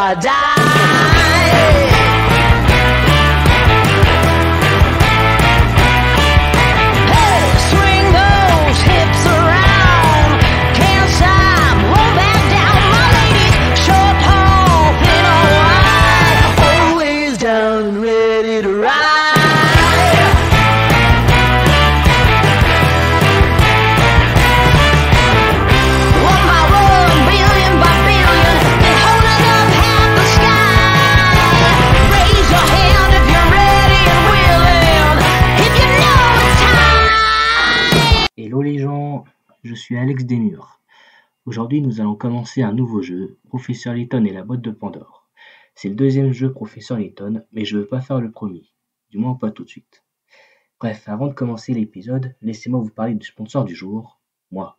or die. Hey, swing those hips around. Can't stop, roll back down. My ladies, short, tall, thin or wide, always down and ready to ride. Hello les gens, je suis Alex Desmurs. Aujourd'hui nous allons commencer un nouveau jeu, Professeur Layton et la boîte de Pandore. C'est le deuxième jeu Professeur Layton, mais je veux pas faire le premier, du moins pas tout de suite. Bref, avant de commencer l'épisode, laissez-moi vous parler du sponsor du jour, moi.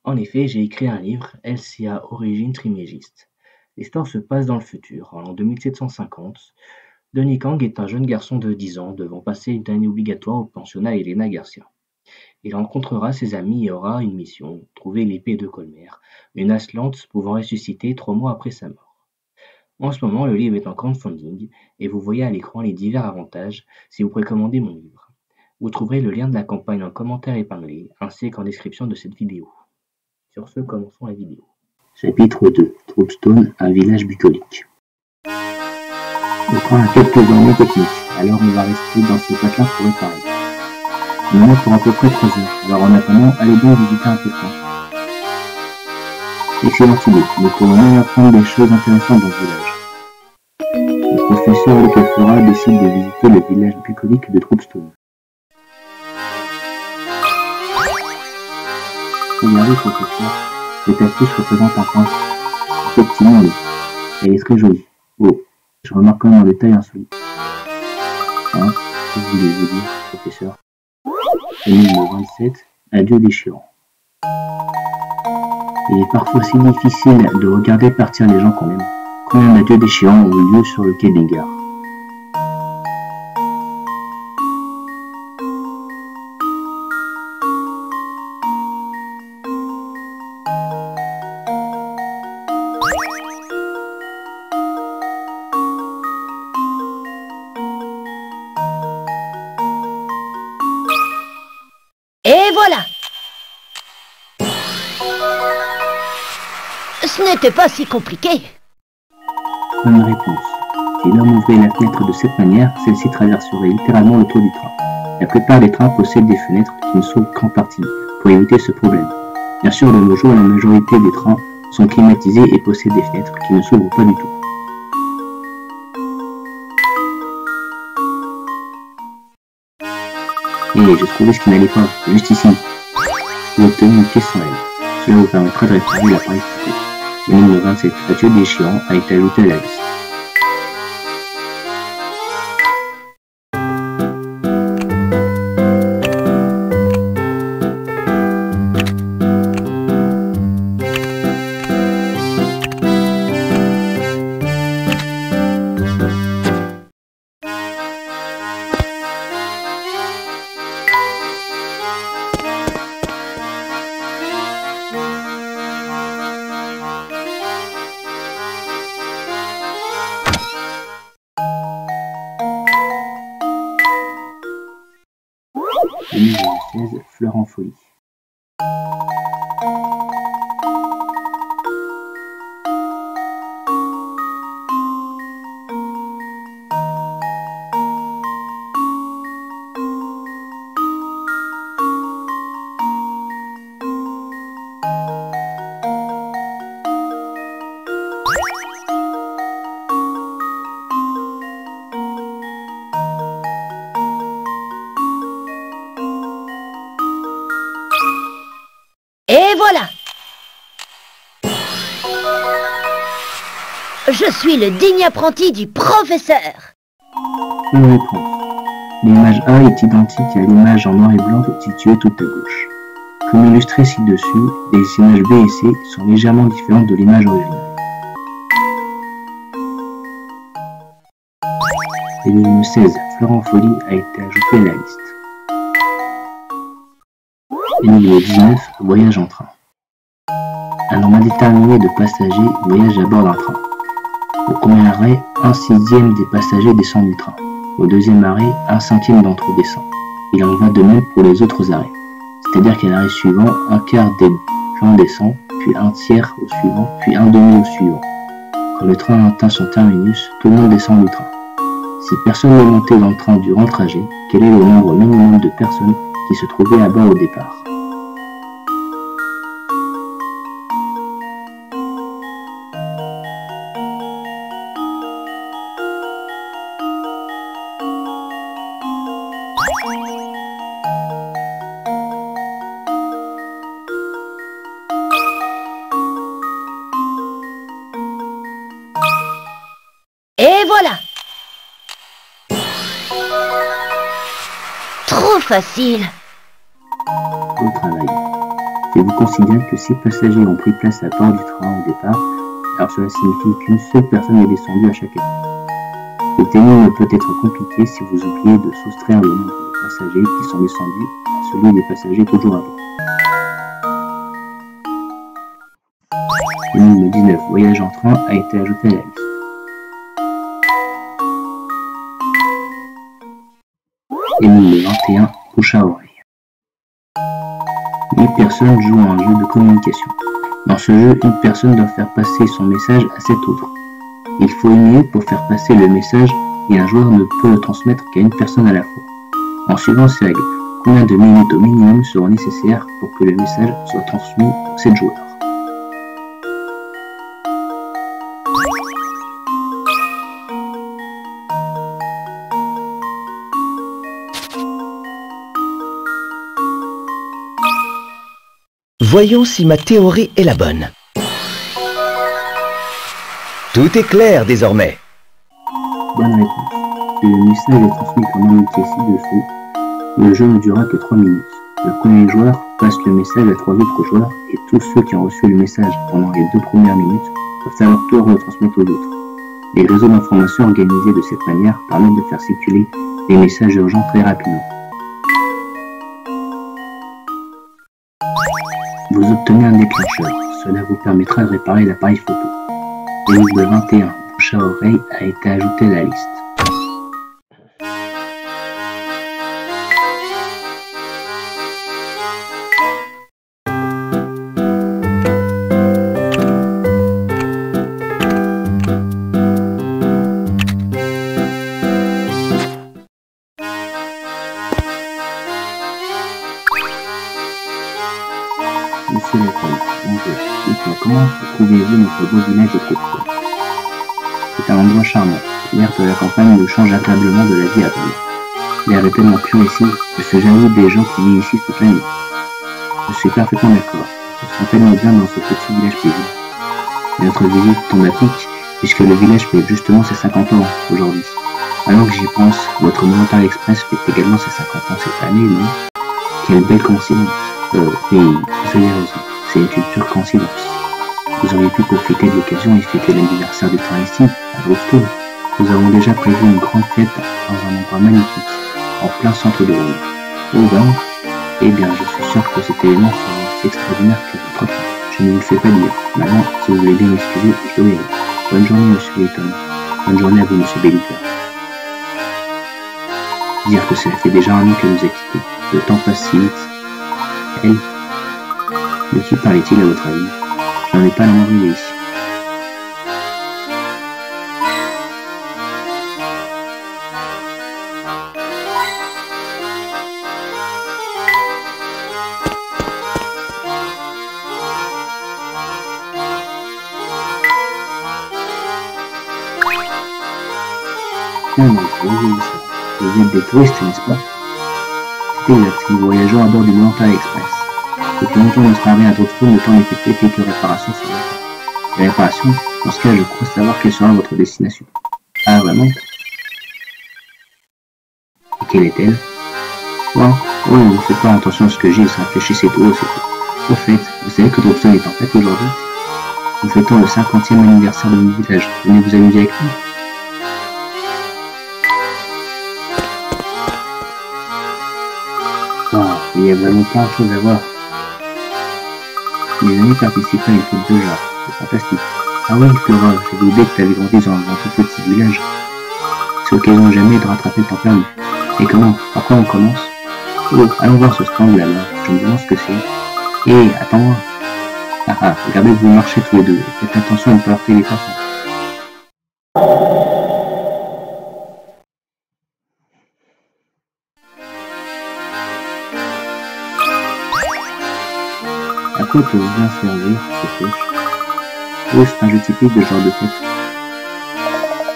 En effet, j'ai écrit un livre, LCA Origine Trimégiste. L'histoire se passe dans le futur, en l'an 2750. Denis Kang est un jeune garçon de 10 ans devant passer une année obligatoire au pensionnat Elena Garcia. Il rencontrera ses amis et aura une mission, trouver l'épée de Colmer, une Aslante pouvant ressusciter 3 mois après sa mort. En ce moment, le livre est en crowdfunding et vous voyez à l'écran les divers avantages si vous précommandez mon livre. Vous trouverez le lien de la campagne en commentaire épinglé ainsi qu'en description de cette vidéo. Sur ce, commençons la vidéo. Chapitre 2. Troopstone, un village bucolique. Le train a quelques ennuis techniques, alors on va rester dans ce patelin pour réparer. On en a pour à peu près 3 heures, alors en attendant, allez bien visiter un peu le train. Excellente idée, nous pourrons même apprendre des choses intéressantes dans le village. Le professeur Lecafora décide de visiter le village bucolique de Troopstone. Regardez professeur, cette affiche représente un prince. Effectivement, oui, elle est très jolie. Oh, je remarque quand même un détail insolite. Hein, que voulez-vous dire, professeur? Énigme 27, adieu déchirant. Il est parfois si difficile de regarder partir les gens qu'on aime. Combien d'adieux déchirants ont eu lieu sur le quai des gares? Et voilà! Ce n'était pas si compliqué. Bonne réponse. Si l'homme ouvrait la fenêtre de cette manière, celle-ci traverserait littéralement le toit du train. La plupart des trains possèdent des fenêtres qui ne s'ouvrent qu'en partie, pour éviter ce problème. Bien sûr, de nos jours, la majorité des trains sont climatisés et possèdent des fenêtres qui ne s'ouvrent pas du tout. Et j'ai trouvé ce qui n'allait pas, juste ici. Vous obtenez une pièce sans elle. Cela vous permettra de réparer l'appareil coupé. L'énigme 27, adieu déchirant, a été ajouté à la liste. Énigme 16, fleur en folie. Et voilà! Je suis le digne apprenti du professeur. Bonne réponse. L'image A est identique à l'image en noir et blanc située tout à gauche. Comme illustré ci-dessus, les images B et C sont légèrement différentes de l'image originale. L'énigme 16, fleur en folie, a été ajoutée à la liste. Énigme 19, voyage en train. Un nombre indéterminé de passagers voyagent à bord d'un train. Au premier arrêt, 1/6 des passagers descendent du train. Au deuxième arrêt, 1/5 d'entre eux descend. Il en va de même pour les autres arrêts. C'est-à-dire qu'à l'arrêt suivant, 1/4 des gens descend, puis 1/3 au suivant, puis 1/2 au suivant. Quand le train atteint son terminus, tout le monde descend du train. Si personne n'est monté dans le train durant le trajet, quel est le nombre minimum de personnes qui se trouvaient à bord au départ? Et voilà! Trop facile! Au travail. Je vous considère que 6 passagers ont pris place à bord du train au départ, alors cela signifie qu'une seule personne est descendue à chaque étape. Cette énigme peut être compliquée si vous oubliez de soustraire le nombre de passagers qui sont descendus à celui des passagers toujours à bord. Énigme 19. Voyage en train a été ajouté à la liste. Énigme 21. Bouche à oreille. 8 personnes jouent à un jeu de communication. Dans ce jeu, une personne doit faire passer son message à 7 autres. Il faut 1 minute pour faire passer le message et un joueur ne peut le transmettre qu'à une personne à la fois. En suivant ces règles, combien de minutes au minimum seront nécessaires pour que le message soit transmis aux 7 joueurs? Voyons si ma théorie est la bonne. Tout est clair désormais. Bonne réponse. Si le message est transmis comme indiqué ci-dessous, le jeu ne durera que 3 minutes. Le premier joueur passe le message à 3 autres joueurs et tous ceux qui ont reçu le message pendant les 2 premières minutes peuvent à leur tour le transmettre aux autres. Les réseaux d'information organisés de cette manière permettent de faire circuler les messages urgents très rapidement. Vous obtenez un déclencheur. Cela vous permettra de réparer l'appareil photo. Énigme 21. Bouche à oreille a été ajouté à la liste. Monsieur l'école, bonjour. Dites-moi, comment trouvez-vous notre beau village de Côte-Côte? C'est un endroit charmant. L'air de la campagne me change agréablement de la vie à Paris. L'air est tellement pur ici, je suis jaloux des gens qui vivent ici toute l'année. Je suis parfaitement d'accord. Je me sens tellement bien dans ce petit village paisible. Mais notre visite tombe à pic, puisque le village fête justement ses 50 ans aujourd'hui. Alors que j'y pense, votre Montréal Express fête également ses 50 ans cette année, non? Quelle belle coïncidence. Oui, vous avez raison, c'est une pure coïncidence. Vous auriez pu profiter de l'occasion et fêter l'anniversaire du train ici, à Brooklyn. Nous avons déjà prévu une grande fête dans un endroit magnifique, en plein centre de Londres. Oh ben, eh bien, je suis sûr que cet événement sera aussi extraordinaire que votre train. Je ne vous le fais pas dire. Maintenant, si vous voulez bien m'excuser, je dois y aller. Bonne journée, monsieur Layton. Bonne journée à vous, monsieur Belliker. Dire que cela fait déjà 1 an qu'elle nous a quittés. Le temps passe si vite. Elle, de qui parlait-il à votre avis? Je n'en ai pas la moindre idée ici. Non, non, vous êtes des touristes, n'est-ce pas? C'est exact, nous voyageons à bord du Montréal Express. Depuis longtemps, notre arrêt à Dropstone, le temps d'effectuer quelques réparations sur le train. Les réparations, dans ce cas, je crois savoir quelle sera votre destination. Ah, vraiment? Et quelle est-elle? Oh, ne faites pas attention à ce que j'ai, réfléchissez tout haut, c'est tout. Au fait, vous savez que Dropstone est en fête aujourd'hui? Nous fêtons le 50e anniversaire de notre village. Venez vous amuser avec nous. Wow, il y a vraiment plein de choses à voir. Mes amis participent à une fête de genre, c'est fantastique. Ah ouais, Flora, j'avais oublié que t'avais grandi dans un tout petit village. C'est l'occasion jamais de rattraper le temps perdu. Et comment? Après on commence? Oh, allons voir ce stand là-bas, je me demande ce que c'est. Hé, attends-moi. Ah ah, regardez que vous marchez tous les deux, et faites attention à ne pas heurter les passants. À quoi peuvent bien servir ces flèches? Oh, c'est un jeu typique de ce genre de fête.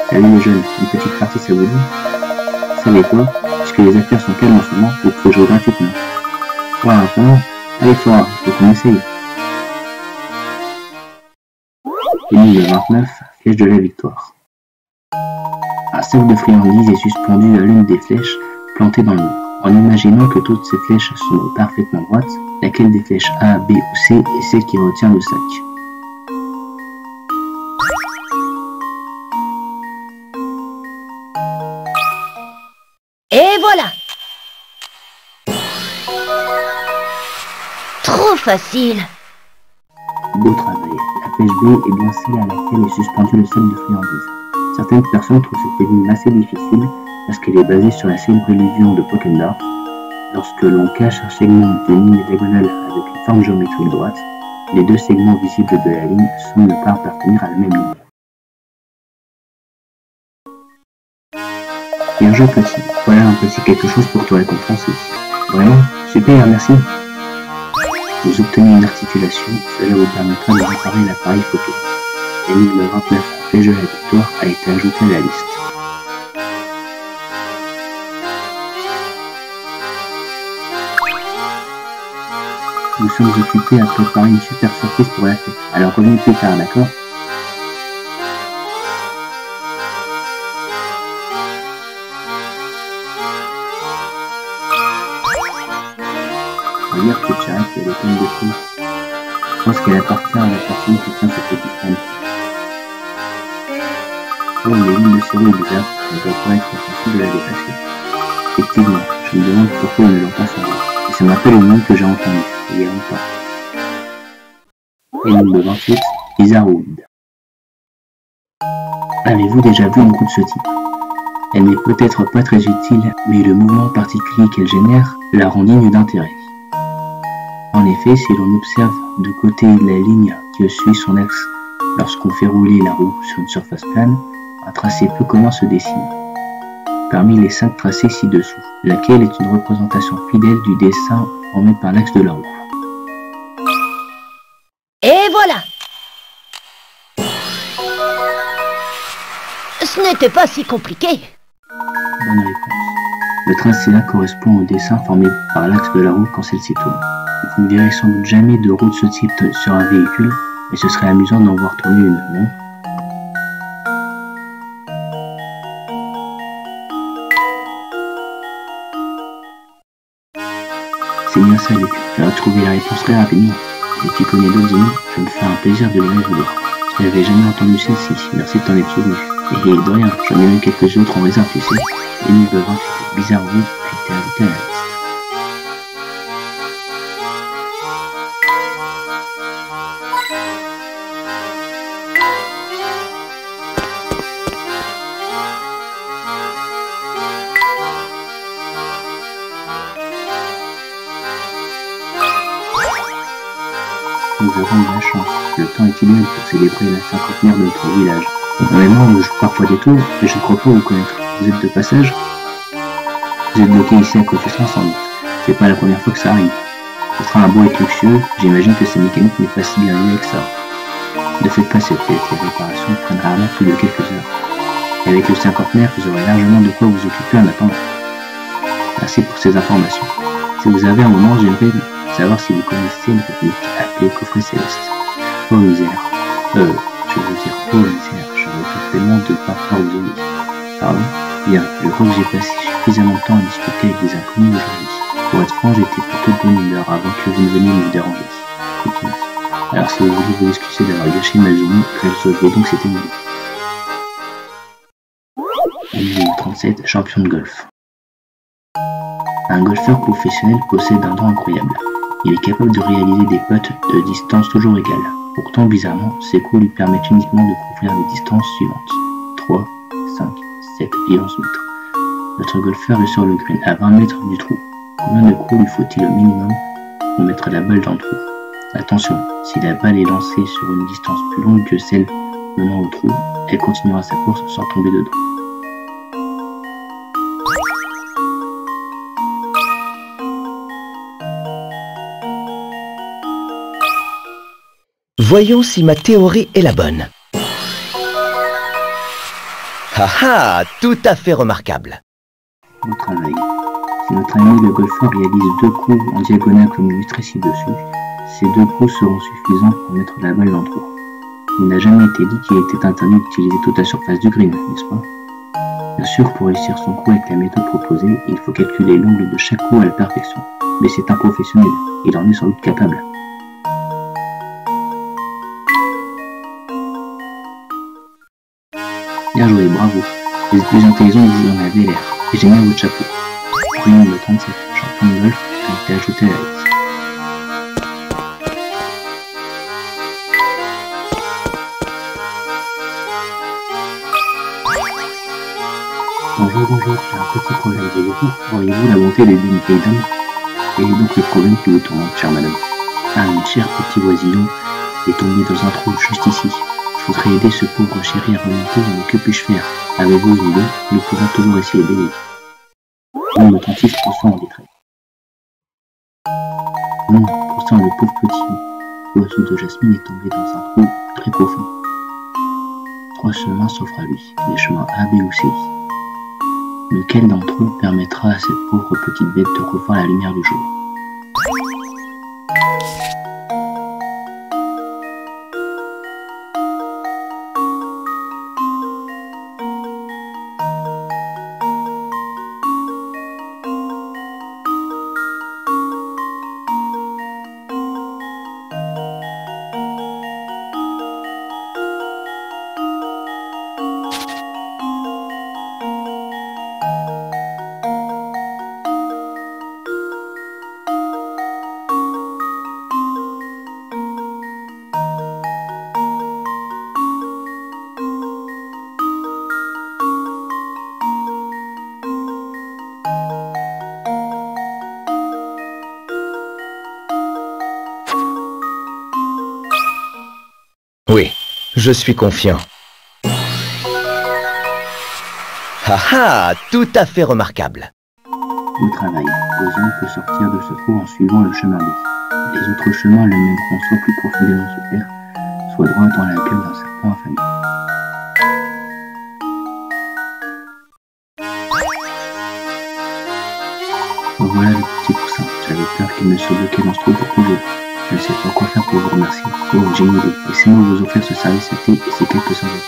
Salut les jeunes, une petite partie ça vous dit? Savez-quoi? Puisque les affaires sont calmes en ce moment, vous pouvez jouer gratuitement. Ouah, vraiment? Allez Flora, il faut qu'on essaye. Énigme 29, flèche de la victoire. Un sac de friandises est suspendu à l'une des flèches plantées dans le mur. En imaginant que toutes ces flèches sont parfaitement droites, laquelle des flèches A, B ou C est celle qui retient le sac? Et voilà. Trop facile. Beau travail. La flèche B est bien celle à laquelle est suspendu le sac de friandises. Certaines personnes trouvent cette énigme assez difficile parce qu'elle est basée sur la célèbre illusion de Pokendorf. Lorsque l'on cache un segment d'une ligne diagonale avec une forme géométrique droite, les deux segments visibles de la ligne semblent ne pas appartenir à la même ligne. Bien joué petit, voilà un petit quelque chose pour te récompenser. Vraiment, super, merci. Vous obtenez une articulation, cela vous permettra de réparer l'appareil photo. Énigme 29, flèche de la victoire, a été ajouté à la liste. Nous sommes occupés à préparer une super surprise pour la fête, alors revenez plus tard, d'accord? Regarde cette charrette, elle est pleine de fruits. Je pense qu'elle appartient à la personne qui tient cette petite femme. Oh, il y a une ligne de série bizarre, elle doit pas être facile de la dépasser. Effectivement, je me demande pourquoi ils ne l'ont pas sauvé. Et ça m'appelle le nom que j'ai entendu, il y a longtemps. Énigme 28, Bizarroid. Avez-vous déjà vu une roue de ce type? Elle n'est peut-être pas très utile, mais le mouvement particulier qu'elle génère la rend digne d'intérêt. En effet, si l'on observe de côté la ligne qui suit son axe lorsqu'on fait rouler la roue sur une surface plane, un tracé peu commun se dessine. Parmi les 5 tracés ci-dessous, laquelle est une représentation fidèle du dessin formé par l'axe de la roue? Et voilà. Ce n'était pas si compliqué. Bonne réponse. Le tracé-là correspond au dessin formé par l'axe de la roue quand celle-ci tourne. Vous ne verrez sans doute jamais de roue de ce type sur un véhicule, mais ce serait amusant d'en voir tourner une, non? C'est bien ça, Luc. Tu as trouvé la réponse très rapidement. Et tu connais d'autres énigmes, je me fais un plaisir de les résoudre. Je n'avais jamais entendu celle-ci, merci de t'en être souvenu. Et de rien, j'en ai même quelques autres en réserve, tu sais. Énigme 28, Bizarroid, a été ajouté à la liste. Nous avons de la chance. Le temps est idéal pour célébrer la cinquantenaire de notre village. Vraiment, on joue parfois des tours, et je ne crois pas vous connaître. Vous êtes de passage? Vous êtes bloqué ici à cause de cela sans doute. C'est pas la première fois que ça arrive. Le train a beau être luxueux, j'imagine que sa mécanique n'est pas si bien liée que ça. Ne faites pas cette fête, les réparations prennent rarement plus de quelques heures. Et avec le cinquantenaire, vous aurez largement de quoi vous occuper en attendant. Merci pour ces informations. Si vous avez un moment, j'aimerais savoir si vous connaissez une rubrique appelée Coffret Céleste. Oh misère. Je veux dire, oh misère, je regrette tellement de ne pas pouvoir vous aider. Pardon? Bien, je crois que j'ai passé suffisamment de temps à discuter avec des inconnus aujourd'hui. Pour être franc, j'étais plutôt de bonne humeur avant que vous ne veniez me déranger. Écoutez. Alors si vous voulez vous excuser d'avoir gâché ma journée, résolvez donc cette énigme. Énigme 37, champion de golf. Un golfeur professionnel possède un don incroyable. Il est capable de réaliser des putts de distance toujours égale. Pourtant, bizarrement, ces coups lui permettent uniquement de couvrir les distances suivantes: 3, 5, 7 et 11 mètres. Notre golfeur est sur le green à 20 mètres du trou. Combien de coups lui faut-il au minimum pour mettre la balle dans le trou? Attention, si la balle est lancée sur une distance plus longue que celle menant au trou, elle continuera sa course sans tomber dedans. Voyons si ma théorie est la bonne. Ah ah, tout à fait remarquable. Au travail. Si notre ami le golfeur réalise 2 coups en diagonale comme illustré ci-dessus, ces 2 coups seront suffisants pour mettre la balle dans le trou. Il n'a jamais été dit qu'il était interdit d'utiliser toute la surface du green, n'est-ce pas? Bien sûr, pour réussir son coup avec la méthode proposée, il faut calculer l'angle de chaque coup à la perfection. Mais c'est un professionnel, il en est sans doute capable. Bien joué, bravo. Vous êtes plus intelligent que vous en avez l'air. Et j'aime bien votre chapeau. Prenons le 37, champion de golf, a été ajouté à la liste. Bonjour, j'ai un petit problème, voyez-vous. Auriez-vous la bonté d'aider une vieille dame? Quel est donc le problème qui vous tourmente, chère madame? Ah, mon cher petit voisillon est tombé dans un trou juste ici. Je voudrais aider ce pauvre chéri à remonter, mais que puis-je faire? Avez-vous une idée? Nous pouvons toujours essayer d'aider. Non, le dentiste ressent en détresse. Non, pourtant le pauvre petit oiseau de Jasmine est tombé dans un trou très profond. 3 chemins s'offrent à lui, les chemins A, B ou C. Lequel d'entre eux permettra à cette pauvre petite bête de revoir la lumière du jour? Oui, je suis confiant. Ah ah, tout à fait remarquable. Au travail, l'oiseau peut sortir de ce trou en suivant le chemin B. Les autres chemins le mèneront soit plus profondément sous terre, soit droit dans la gueule d'un serpent affamé. Voilà le petit poussin, j'avais peur qu'il ne se bloquait dans ce trou pour toujours. Je ne sais pas quoi faire pour vous remercier. Oh, j'ai une idée. Laissez-moi vous offrir ce service à thé et ces quelques centaines.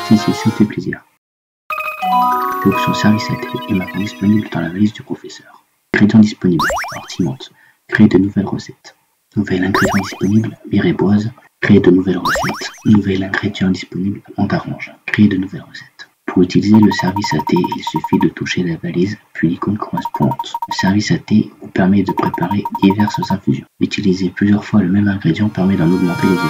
Si, ça me fait plaisir. L'option service à thé est maintenant disponible dans la valise du professeur. Ingrédients disponibles, hortimante. Créer de nouvelles recettes. Nouvel ingrédient disponible, mirepoise. Créer de nouvelles recettes. Nouvel ingrédient disponible, mandarange. Créer de nouvelles recettes. Pour utiliser le service à thé, il suffit de toucher la valise, puis l'icône correspondante. Le service à thé vous permet de préparer diverses infusions. Utiliser plusieurs fois le même ingrédient permet d'en augmenter les effets.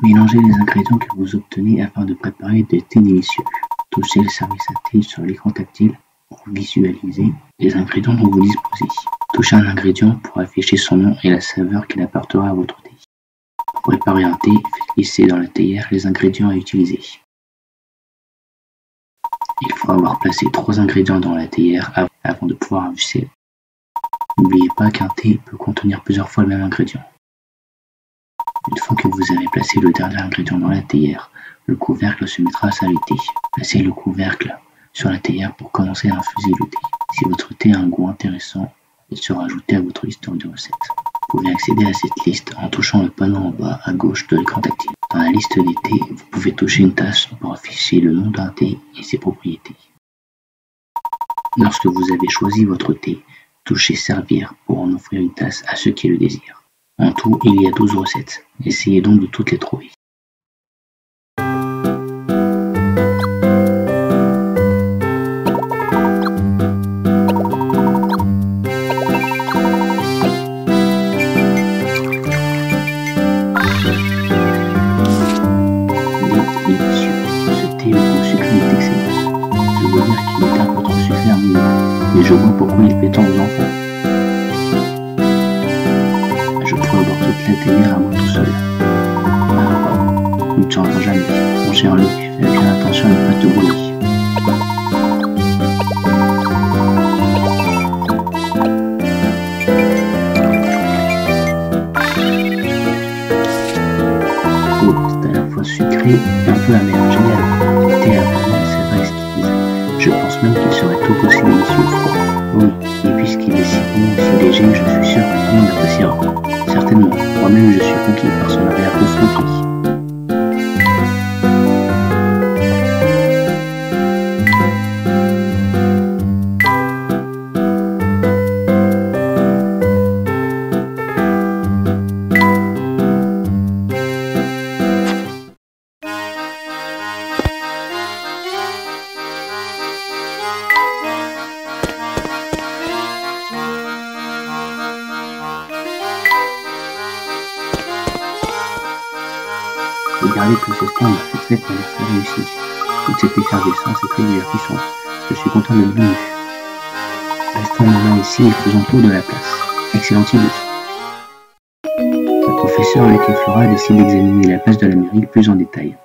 Mélangez les ingrédients que vous obtenez afin de préparer des thés délicieux. Touchez le service à thé sur l'écran tactile pour visualiser les ingrédients dont vous disposez. Touchez un ingrédient pour afficher son nom et la saveur qu'il apportera à votre thé. Pour préparer un thé, faites glisser dans la théière les ingrédients à utiliser. Il faut avoir placé 3 ingrédients dans la théière avant de pouvoir infuser. N'oubliez pas qu'un thé peut contenir plusieurs fois le même ingrédient. Une fois que vous avez placé le dernier ingrédient dans la théière, le couvercle se mettra à s'allumer. Placez le couvercle sur la théière pour commencer à infuser le thé. Si votre thé a un goût intéressant, il sera ajouté à votre liste de recettes. Vous pouvez accéder à cette liste en touchant le panneau en bas à gauche de l'écran tactile. Dans la liste des thés, vous pouvez toucher une tache pour afficher le nom d'un thé et ses propriétés. Lorsque vous avez choisi votre thé, toucher servir pour en offrir une tasse à ceux qui le désirent. En tout, il y a 12 recettes. Essayez donc de toutes les trouver. Et je vois pourquoi il fait tant aux enfants. Je pourrais boire toute la théière à moi tout seul. Ah, il ne changera jamais. Mon cher Luc, fais bien attention à ne pas te brûler. Oh, c'est à la fois sucré et un peu amer. Génial. Thé à la vanille, c'est vrai exquise. Je pense même qu'il serait tout aussi délicieux froid. Oui, et puisqu'il est si bon et si léger, je suis sûr que tout le monde l'appréciera. Certainement, moi-même je suis conquis par son arrière-goût fruité. Regardez tous ces stands, cette fête m'a l'air très réussie. Toute cette effervescence est très divertissante. Je suis content d'être venu. Restons maintenant ici et faisons tour de la place. Excellente idée. Le professeur Luc et Flora décide d'examiner la place de l'Amérique plus en détail.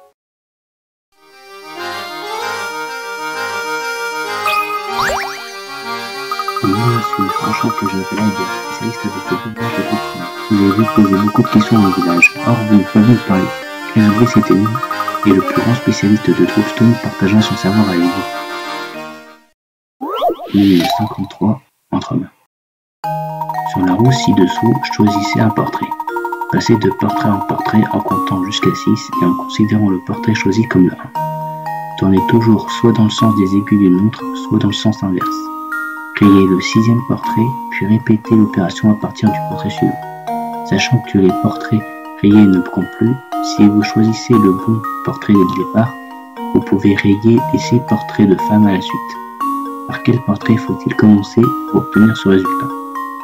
Je suis franchement que je vais être spécialiste avec le village de Brooklyn. Vous avez vu poser beaucoup de questions dans le village. Or, vous ne pouvez pas parler. Claire Brice était nous, et le plus grand spécialiste de Droopstone partageant son savoir avec vous. 1953, entre-mains. Sur la roue ci-dessous, choisissez un portrait. Passez de portrait en portrait en comptant jusqu'à 6 et en considérant le portrait choisi comme le 1. Tournez toujours soit dans le sens des aiguilles d'une montre, soit dans le sens inverse. Rayez le 6e portrait, puis répétez l'opération à partir du portrait suivant. Sachant que les portraits rayés ne comptent plus, si vous choisissez le bon portrait dès le départ, vous pouvez rayer les 6 portraits de femmes à la suite. Par quel portrait faut-il commencer pour obtenir ce résultat?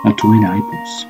Entourez la réponse.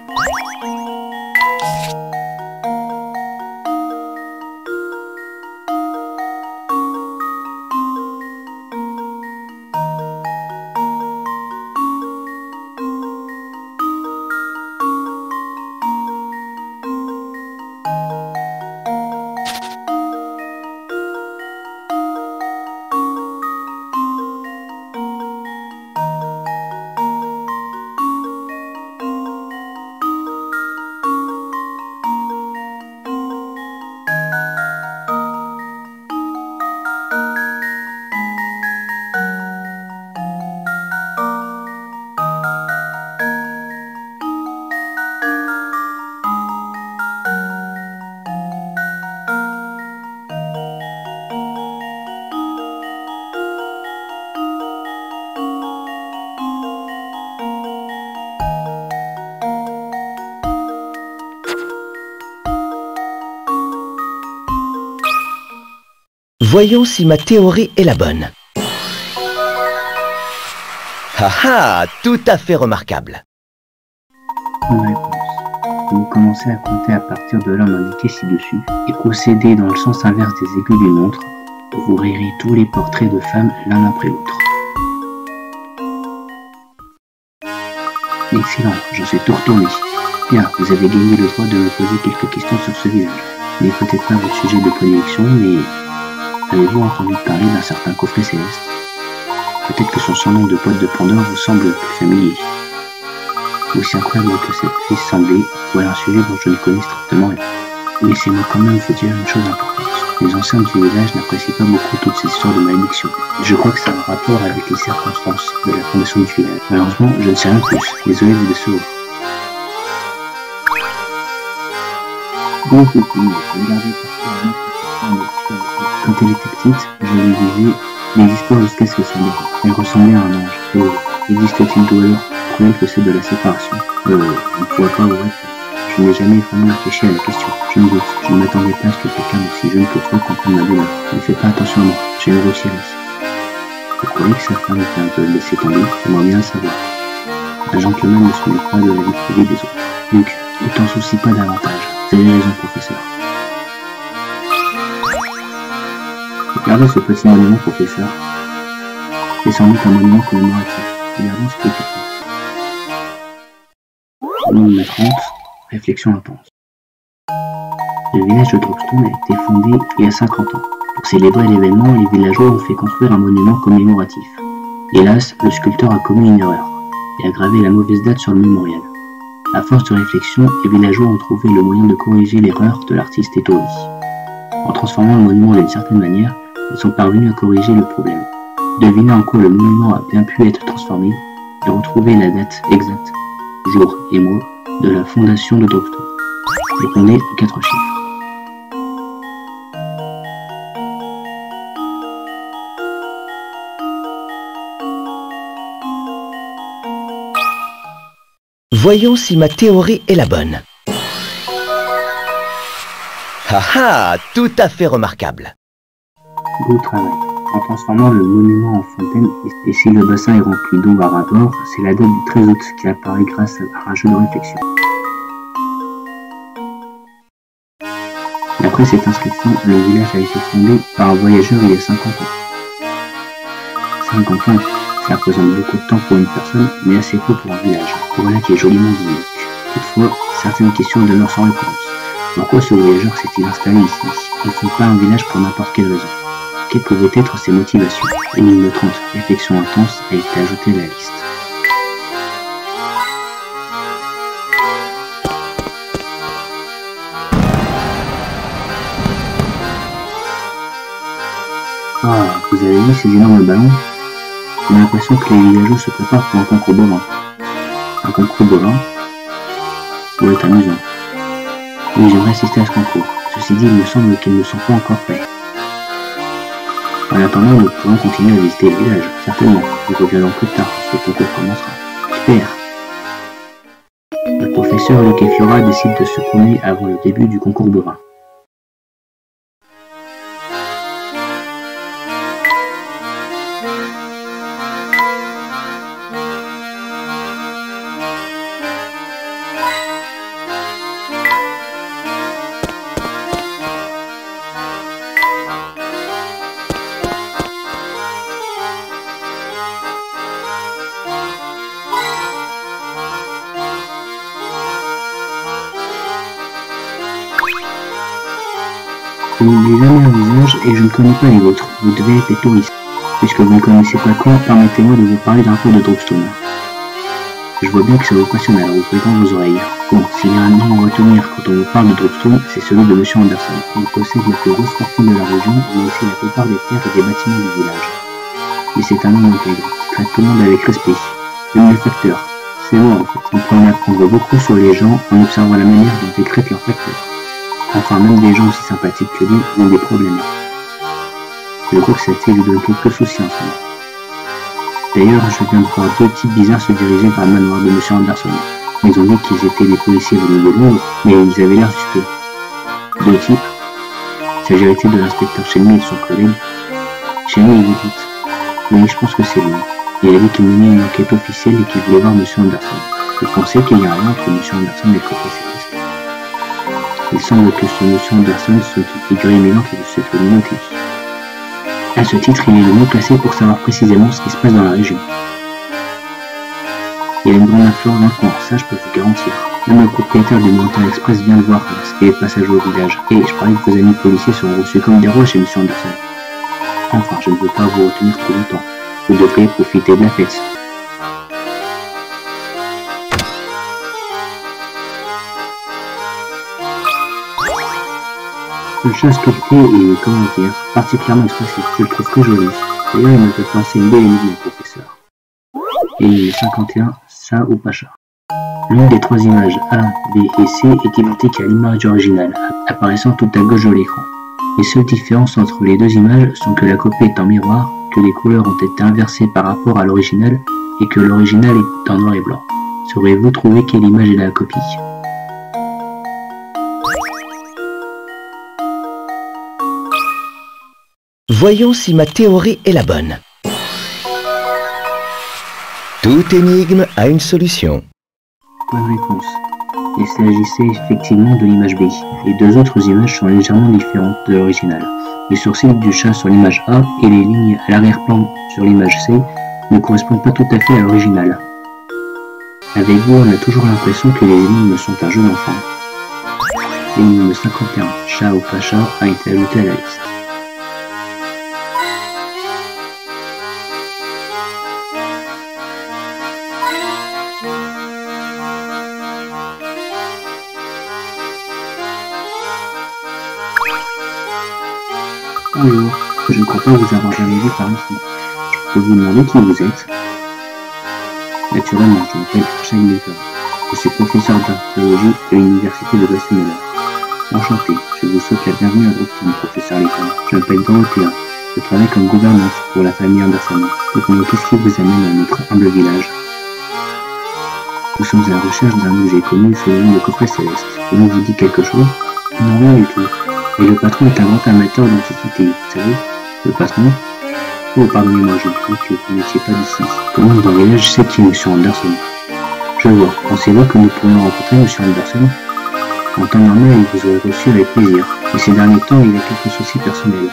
Voyons si ma théorie est la bonne. Haha, tout à fait remarquable. Bonne réponse. Vous commencez à compter à partir de l'homme indiqué ci-dessus et procédez dans le sens inverse des aiguilles d'une montre. Vous rayerez tous les portraits de femmes l'un après l'autre. Excellent, j'en suis tout retourné. Bien, vous avez gagné le droit de me poser quelques questions sur ce village. Ce n'est peut-être pas votre sujet de prédilection, mais avez-vous entendu parler d'un certain coffret céleste? Peut-être que son surnom de boîte de Pandore vous semble plus familier. Aussi incroyable que cette puisse sembler, voilà un sujet dont je ne connais strictement rien. Laissez-moi quand même vous dire une chose importante. Les anciens du village n'apprécient pas beaucoup toutes ces histoires de malédiction. Je crois que ça a un rapport avec les circonstances de la fondation du village. Malheureusement, je ne sais rien de plus. Désolé de vous décevoir. Bon copine, regardez parfois quand elle était petite, je lui disais des histoires jusqu'à ce que ça meure. Elle ressemblait à un ange. Oh, existe-t-il tout alors problème que c'est de la séparation. On ne pourrait pas vous répondre. Je n'ai jamais vraiment réfléchi à la question. Je me doute, je ne m'attendais pas à ce que quelqu'un d'aussi jeune que toi comprenne ma douleur. Ne fais pas attention à moi, j'ai une grossière ici. Vous croyez que sa femme était un peu laissée tomber? J'aimerais bien le savoir. Un gentleman ne se mêle pas de la vie privée des autres. Luc, ne t'en soucie pas davantage. Vous avez raison, professeur. Regardez ce petit monument, professeur. C'est sans doute un monument commémoratif. Regardons ce qui est écrit. Volume 30, réflexion intense. Le village de Dropstone a été fondé il y a 50 ans. Pour célébrer l'événement, les villageois ont fait construire un monument commémoratif. Hélas, le sculpteur a commis une erreur et a gravé la mauvaise date sur le mémorial. À force de réflexion, les villageois ont trouvé le moyen de corriger l'erreur de l'artiste étourdi. En transformant le monument d'une certaine manière, ils sont parvenus à corriger le problème. Devinez en quoi le monument a bien pu être transformé et retrouver la date exacte, jour et mois, de la fondation de Dropstone. Répondez en 4 chiffres. Voyons si ma théorie est la bonne. Haha, tout à fait remarquable. Beau travail. En transformant le monument en fontaine, et si le bassin est rempli d'eau à rapport, c'est la date du 13 août qui apparaît grâce à un jeu de réflexion. D'après cette inscription, le village a été fondé par un voyageur il y a 50 ans. 50 ans, ça représente beaucoup de temps pour une personne, mais assez peu pour un village. Voilà qui est joliment dit. Toutefois, certaines questions demeurent sans réponse. Pourquoi ce voyageur s'est-il installé ici? Il ne faut pas un village pour n'importe quelle raison. Quelles pouvaient être ses motivations? Énigme 30, réflexion intense, a été ajoutée à la liste. Ah, vous avez vu ces énormes ballons? J'ai l'impression que les villageois se préparent pour un concours bovin. Un concours bovin? Ça doit être amusant. Oui, j'aimerais assister à ce concours. Ceci dit, il me semble qu'ils ne sont pas encore prêts. En attendant, nous pourrons continuer à visiter le village, certainement. Nous reviendrons plus tard quand ce concours commencera. Super! Le professeur Luc et Fiora décident de se promener avant le début du concours bovin. Je n'oublie jamais un visage et je ne connais pas les vôtres. Vous devez être des touristes. Puisque vous ne connaissez pas quoi, permettez-moi de vous parler d'un peu de Dropstone. Je vois bien que ça vous passionne, alors vous pouvez tendre vos oreilles. Bon, s'il y a un nom à retenir quand on vous parle de Dropstone, c'est celui de Monsieur Anderson. Il possède la plus grosse fortune de la région, mais aussi la plupart des terres et des bâtiments du village. Mais c'est un homme intègre, qui traite tout le monde avec respect. Le malfacteur. C'est moi en fait. On peut en apprendre beaucoup sur les gens en observant la manière dont ils traitent leurs facteurs. Enfin, même des gens aussi sympathiques que lui ont des problèmes. Je crois que cette fille lui donne quelques soucis en ce moment. D'ailleurs, je viens de voir deux types bizarres se diriger vers le manoir de M. Anderson. Ils ont dit qu'ils étaient des policiers venus de Londres, mais ils avaient l'air suspects. Deux types. Il s'agirait-il de l'inspecteur Shelmy et de son collègue? Shelmy, vous dites? Oui, je pense que c'est lui. Il a dit qu'il menait une enquête officielle et qu'il voulait voir M. Anderson. Vous pensez qu'il y a rien entre M. Anderson et le professeur? Il semble que ce M. Anderson soit une figure éminente de cette communauté. À ce titre, il est le mieux placé pour savoir précisément ce qui se passe dans la région. Il y a une grande influence dans le coin, ça je peux vous garantir. Même le propriétaire du Mountain Express vient le voir lorsqu'il est passage au village. Et je parie que vos amis policiers seront reçus comme des rois chez M. Anderson. Enfin, je ne veux pas vous retenir trop longtemps. Vous devriez profiter de la fête. Le chat sculpté est, comment dire, particulièrement expressif. Je le trouve très joli. D'ailleurs, il me fait penser une belle énigme, professeur. Et 51, ça ou Pacha. L'une des trois images A, B et C est identique à l'image originale, apparaissant tout à gauche de l'écran. Les seules différences entre les deux images sont que la copie est en miroir, que les couleurs ont été inversées par rapport à l'original et que l'original est en noir et blanc. Saurez-vous trouver quelle image est la copie? Voyons si ma théorie est la bonne. Toute énigme a une solution. Bonne réponse. Il s'agissait effectivement de l'image B. Les deux autres images sont légèrement différentes de l'original. Les sourcils du chat sur l'image A et les lignes à l'arrière-plan sur l'image C ne correspondent pas tout à fait à l'original. Avec vous, on a toujours l'impression que les énigmes sont un jeu d'enfant. L'énigme 51, chat ou pas chat, a été ajoutée à la liste. Bonjour, je ne crois pas vous avoir jamais vu par ici. Je peux vous demander qui vous êtes? Naturellement, je m'appelle Arshad Milton. Je suis professeur d'archéologie à l'université de Wassenaar. Enchanté, je vous souhaite la bienvenue à Brooklyn, professeur Layton. Je m'appelle Dorothea. Je travaille comme gouvernante pour la famille Anderson. Dites-moi, qu'est-ce qui vous amène à notre humble village? Nous sommes à la recherche d'un objet connu sous le nom de coffret céleste. Le nom vous dit quelque chose? Non, rien du tout. Et le patron est un grand amateur d'antiquité, vous savez? Le patron? Oh, pardonnez-moi, je crois que vous n'étiez pas d'ici. Comment dans le village sait qui est M. Anderson? Je vois. Pensez-vous que nous pourrions rencontrer M. Anderson? En temps normal, il vous aurait reçu avec plaisir. Mais ces derniers temps, il a quelques soucis personnels.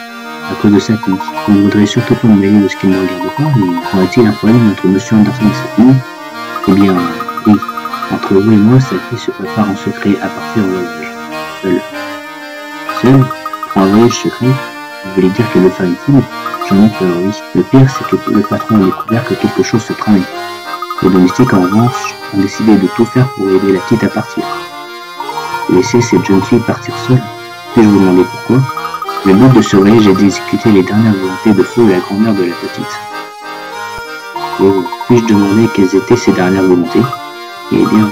À cause de sa fille. On ne voudrait surtout pas me mêler de ce qu'il ne regarde pas, mais aurait-il un problème entre M. Anderson et sa fille? Eh bien, oui. Entre vous et moi, sa fille se prépare en secret à partir au voyage. Seule. Seul, pour un voyage secret, vous voulez dire qu'elle veut faire une fille? J'en ai peur, oui. Le pire, c'est que le patron a découvert que quelque chose se tramait. Les domestiques, en revanche, ont décidé de tout faire pour aider la petite à partir. Laisser cette jeune fille partir seule? Puis-je vous demander pourquoi? Le but de ce voyage est d'exécuter les dernières volontés de feu de la grand-mère de la petite. Oh, puis-je demander quelles étaient ces dernières volontés? Eh bien,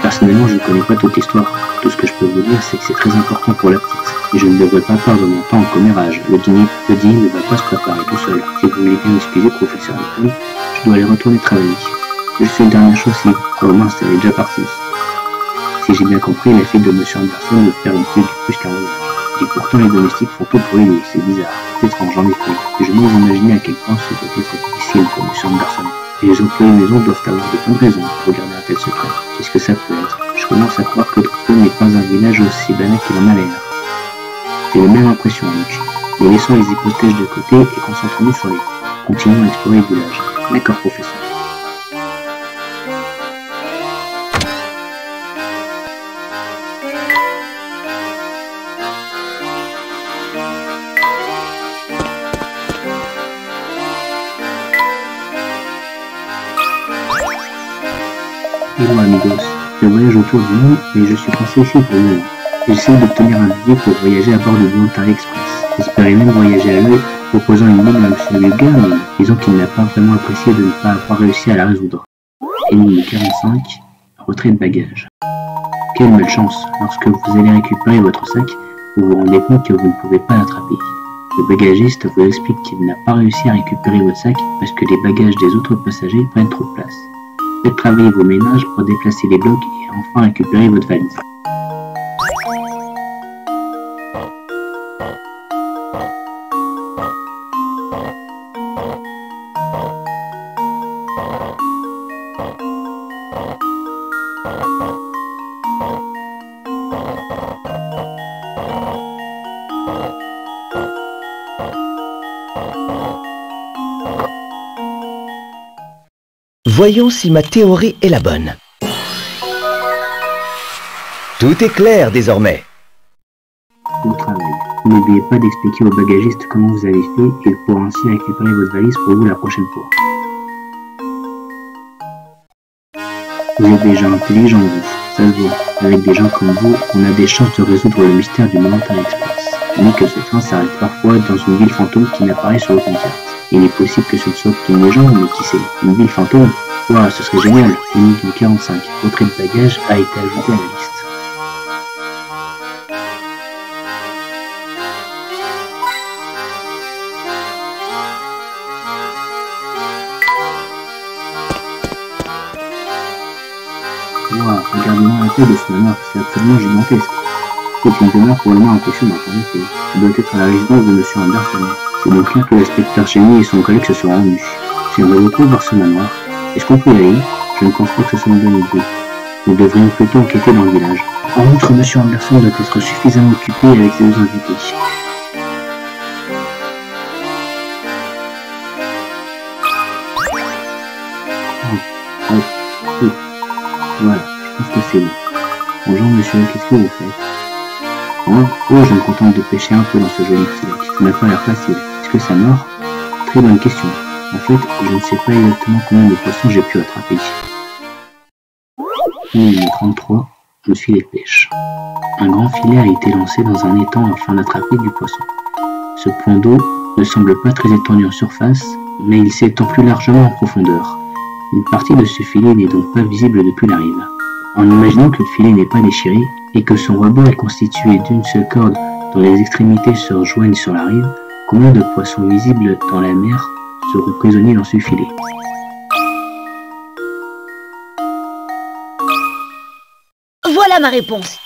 personnellement, je ne connais pas toute l'histoire. Tout ce que je peux vous dire, c'est que c'est très important pour la petite. Et je ne devrais pas perdre mon temps en commérage. Le dîner ne va pas se préparer tout seul. Si vous voulez bien m'excuser, professeur Layton, je dois aller retourner travailler. Juste une dernière chose, si au moins elle est déjà partie. Si j'ai bien compris, la fille de M. Anderson veut faire une fille plus qu'un voyage. Et pourtant, les domestiques font tout pour aider. C'est bizarre, c'est étrange en effet. Et je n'ose imaginer à quel point ce doit être difficile pour M. Anderson. Et les employés maison doivent avoir de bonnes raisons pour garder un tel secret. Qu'est-ce que ça peut être? Je commence à croire que Brooklyn n'est pas un village aussi banal qu'il en a l'air. J'ai la même impression, Luc. Mais laissons les hypothèses de côté et concentrons-nous sur les faits. Continuons à explorer le village. D'accord, professeur. Hello amigos, je voyage autour du monde et je suis passé ici pour 9 ans. J'essaie d'obtenir un billet pour voyager à bord de Volontaire Express. J'espérais même voyager à l'œil, proposant une énigme à M. Bulgar, mais disons qu'il n'a pas vraiment apprécié de ne pas avoir réussi à la résoudre. Énigme 45, retrait de bagages. Quelle malchance, lorsque vous allez récupérer votre sac, vous vous rendez compte que vous ne pouvez pas l'attraper. Le bagagiste vous explique qu'il n'a pas réussi à récupérer votre sac parce que les bagages des autres passagers prennent trop de place. Faites travailler vos ménages pour déplacer les blocs et enfin récupérer votre valise. Voyons si ma théorie est la bonne. Tout est clair désormais. Au travail. N'oubliez pas d'expliquer au bagagiste comment vous avez fait et il pourra ainsi récupérer votre valise pour vous la prochaine fois. Vous êtes des gens intelligents, vous. Ça se voit. Avec des gens comme vous, on a des chances de résoudre le mystère du Volontaire Express. Mais que ce train s'arrête parfois dans une ville fantôme qui n'apparaît sur aucune carte. Il est possible que ce ne soit qu'une légende, mais qui sait? Une ville fantôme? Ouah, ce serait génial. Énigme 45. Retrait de bagages a été ajouté à la liste. Wow, regardez-moi un peu de ce manoir, c'est absolument gigantesque. C'est une demeure probablement impressionnante en effet. Ça doit être la résidence de Monsieur Anderson. C'est donc clair que l'inspecteur Cheney et son collègue se sont rendus. J'aimerais beaucoup voir ce manoir. Est-ce qu'on peut y aller? Je ne pense pas que ce soit une bonne idée. Nous devrions plutôt enquêter dans le village. En outre, Monsieur Anderson doit être suffisamment occupé avec ses deux invités. Voilà, je pense que c'est bon. Bonjour monsieur, qu'est-ce que vous faites? Oh, je me contente de pêcher un peu dans ce joli petit lac. Ça n'a pas l'air facile. Est-ce que ça mord? Très bonne question. En fait, je ne sais pas exactement combien de poissons j'ai pu attraper. Ligne 33, je suis les pêches. Un grand filet a été lancé dans un étang afin d'attraper du poisson. Ce point d'eau ne semble pas très étendu en surface, mais il s'étend plus largement en profondeur. Une partie de ce filet n'est donc pas visible depuis la rive. En imaginant que le filet n'est pas déchiré et que son rebord est constitué d'une seule corde dont les extrémités se rejoignent sur la rive, combien de poissons visibles dans la mer seront prisonniers dans ce filet? Voilà ma réponse.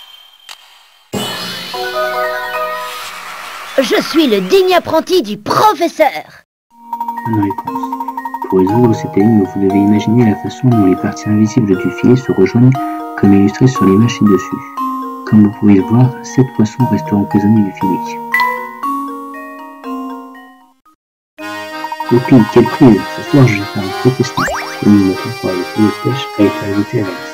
Je suis le digne apprenti du professeur. Bonne réponse. Pour résoudre cette énigme, vous devez imaginer la façon dont les parties invisibles du filet se rejoignent, comme illustré sur l'image ci-dessus. Comme vous pouvez le voir, 7 poissons resteront prisonniers du filet. Youpi, quelle prise! Ce soir, je vais faire un protestant. L'énigme 33, le filet de pêche, a été ajouté à la liste.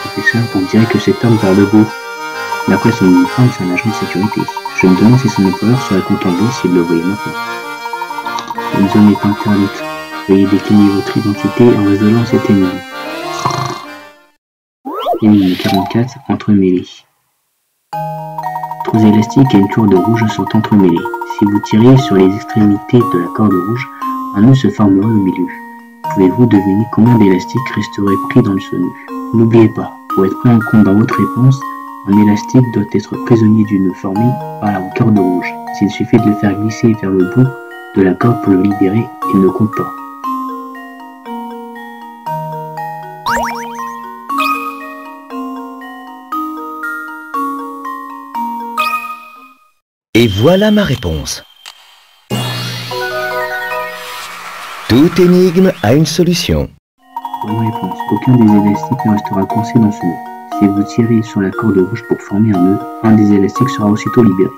Professeur, on dirait que cet homme parle debout. D'après son uniforme, c'est un agent de sécurité. Je me demande si son employeur serait content de lui s'il le voyait maintenant. Une zone est interdite. Veuillez décliner votre identité en résolant cette énigme. Énigme 44, entremêlée. Trois élastiques et une corde rouge sont entremêlés. Si vous tirez sur les extrémités de la corde rouge, un nœud se formerait au milieu. Pouvez-vous deviner combien d'élastiques resteraient pris dans ce nœud? N'oubliez pas, pour être pris en compte dans votre réponse, un élastique doit être prisonnier du nœud formé par la corde rouge. S'il suffit de le faire glisser vers le bout de la corde pour le libérer, il ne compte pas. Et voilà ma réponse. Toute énigme a une solution. Bonne réponse. Aucun des élastiques ne restera coincé dans ce nœud. Si vous tirez sur la corde rouge pour former un nœud, un des élastiques sera aussitôt libéré.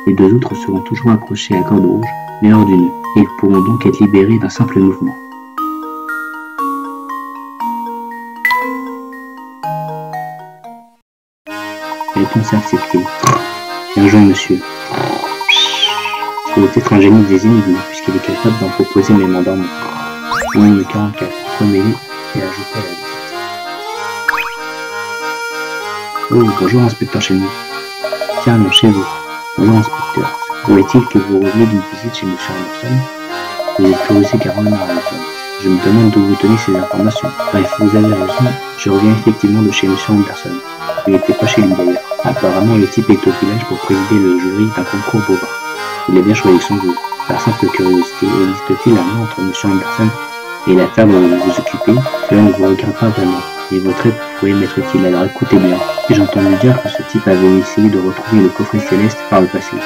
Les deux autres seront toujours accrochés à la corde rouge, mais hors du nœud, et ils pourront donc être libérés d'un simple mouvement. Réponse acceptée. Bien joué, monsieur. Il doit être un génie des énigmes, puisqu'il est capable d'en proposer même en dormant. Ligne 44, remêlé et ajouté à la liste. Oh, bonjour, inspecteur Cheney. Tiens, non, chez vous. Bonjour, inspecteur. Pourrait-il que vous reveniez d'une visite chez monsieur Anderson? Vous êtes curieux car on a raison. Je me demande d'où vous tenez ces informations. Bref, vous avez raison, je reviens effectivement de chez monsieur Anderson. Il n'était pas chez lui d'ailleurs. Apparemment, le type est au village pour présider le jury d'un concours bovin. Il a bien choisi son jour. Par simple curiosité, existe-t-il un lien entre monsieur Anderson et l'affaire dont vous vous occupez? Cela ne vous regarde pas vraiment. Et votre aide pourrait m'être-t-il? Alors écoutez bien. J'ai entendu dire que ce type avait essayé de retrouver le coffret céleste par le passé.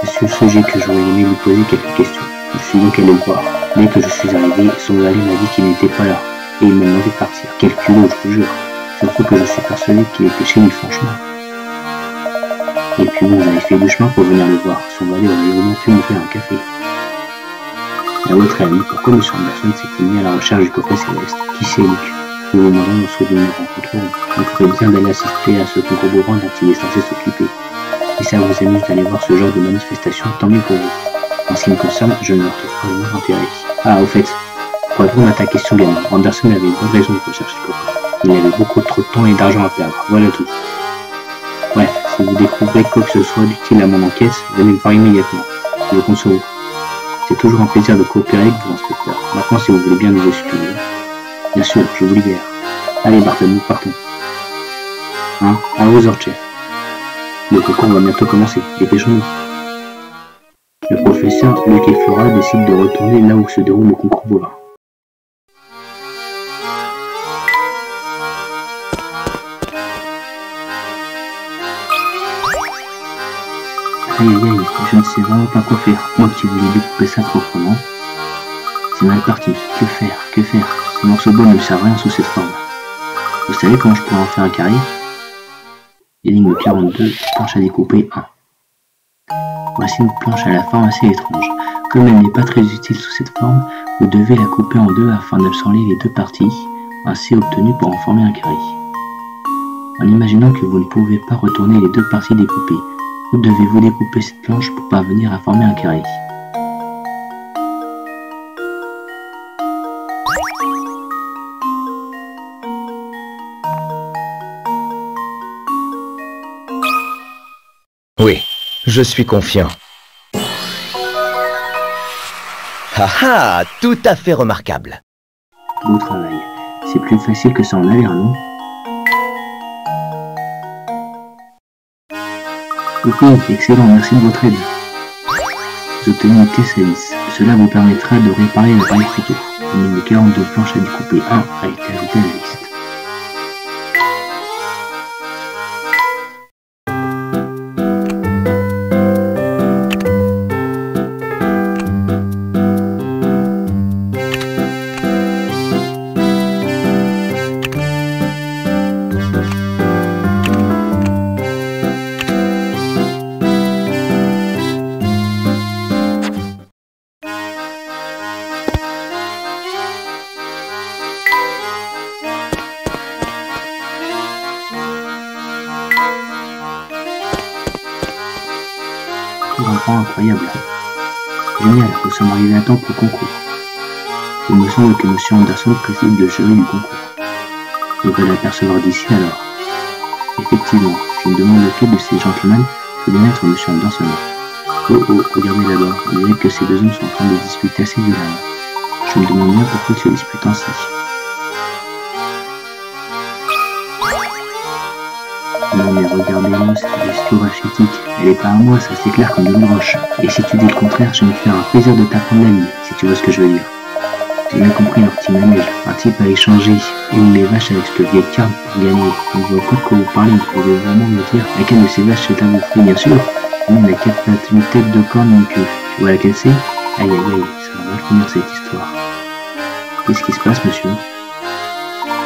C'est sur ce sujet que j'aurais aimé lui poser quelques questions. Je suis donc allé le voir. Dès que je suis arrivé, son valet m'a dit qu'il n'était pas là. Et il m'a demandé de partir. Quel culot, je vous jure. Surtout que je suis persuadé qu'il était chez lui, franchement. Et puis bon, j'avais fait du chemin pour venir le voir. Son valet aurait vraiment pu m'offrir un café. À votre avis, pourquoi M. Anderson s'est-il mis à la recherche du coffret céleste? Qui sait, Luc? Nous vous demandons lorsque nous nous rencontrons. Il ferait bien d'aller assister à ce concours bovin dont il est censé s'occuper. Si ça vous amuse d'aller voir ce genre de manifestation, tant mieux pour vous. En ce qui me concerne, je ne retrouve pas le moindre intérêt. Ah, au fait, pour répondre à ta question, gamin, Anderson avait une bonne raison de rechercher le coffret. Il avait beaucoup trop de temps et d'argent à perdre, voilà tout. Bref, Si vous découvrez quoi que ce soit d'utile à mon enquête, venez me voir immédiatement. Je compte sur vous. C'est toujours un plaisir de coopérer avec vous, inspecteur. Maintenant, si vous voulez bien nous excuser. Bien sûr, je vous libère. Allez, Barton, nous partons. Hein? À vos ordres, chef. Le concours va bientôt commencer. Dépêchons-nous. Le professeur Luc et Flora décident de retourner là où se déroule le concours bovin. Aïe aïe aïe, je ne sais vraiment pas quoi faire. Moi qui voulais découper ça proprement. C'est mal parti. Que faire? Que faire? Ce morceau de bois ne me sert à rien sous cette forme. Vous savez comment je pourrais en faire un carré? Énigme 42, planche à découper 1. Voici une planche à la forme assez étrange. Comme elle n'est pas très utile sous cette forme, vous devez la couper en deux afin d'absorber les deux parties, ainsi obtenues pour en former un carré. En imaginant que vous ne pouvez pas retourner les deux parties découpées, vous devez vous découper cette planche pour parvenir à former un carré. Oui, je suis confiant. Haha, tout à fait remarquable. Beau travail. C'est plus facile que ça en a l'air, non? Oui, excellent, merci de votre aide. Vous obtenez une caisse à vis. Cela vous permettra de réparer l'appareil photo. Une 42 planches à découper 1 a été ajoutée à la liste. Incroyable. Génial, nous sommes arrivés à temps pour le concours. Il me semble que M. Anderson préside le jury du concours. Je vais l'apercevoir d'ici alors. Effectivement, je me demande lequel de ces gentlemen peut bien être M. Anderson. Oh oh, regardez là-bas, on dirait que ces deux hommes sont en train de disputer assez violemment. Je me demande bien pourquoi ils se disputent ainsi. Non mais regardez-moi cette gesture rachitique, elle est pas à moi, ça c'est clair comme de roche. Et si tu dis le contraire, je vais me faire un plaisir de t'apprendre la vie, si tu vois ce que je veux dire. J'ai bien compris leur petit manège. Un type a échangé une des vaches avec cette vieille carte pour gagner. On voit pas de quoi vous parlez, vous pouvez vraiment me dire laquelle de ces vaches est à vous? Oui bien sûr, une laquelle a une tête de corne et une queue. Tu vois laquelle c'est? Aïe aïe aïe, ça va mal finir cette histoire. Qu'est-ce qui se passe monsieur?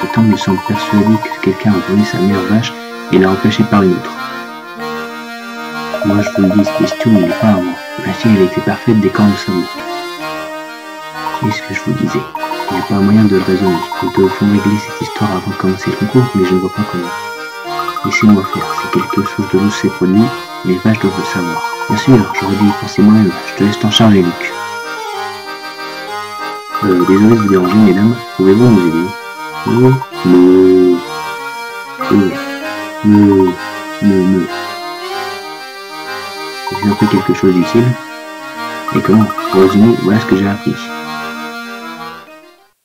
Autant me semble persuadé que quelqu'un a volé sa meilleure vache et l'a empêché par une autre. Moi je vous le dis, ce bestiau il n'est pas à moi. La fille elle était parfaite des cornes de sabot. Qu'est-ce que je vous disais? Il n'y a pas un moyen de le raisonner. Nous devons régler cette histoire avant de commencer le concours, mais je ne vois pas comment. Laissez-moi faire, si quelque chose de louche s'est produit, les vaches doivent le savoir. Bien sûr, j'aurais dû y penser moi-même, je te laisse t'en charger Luc. Désolé de vous déranger mesdames, pouvez-vous nous aider? J'ai appris quelque chose d'utile. Et comment? Pour résumer, voilà ce que j'ai appris.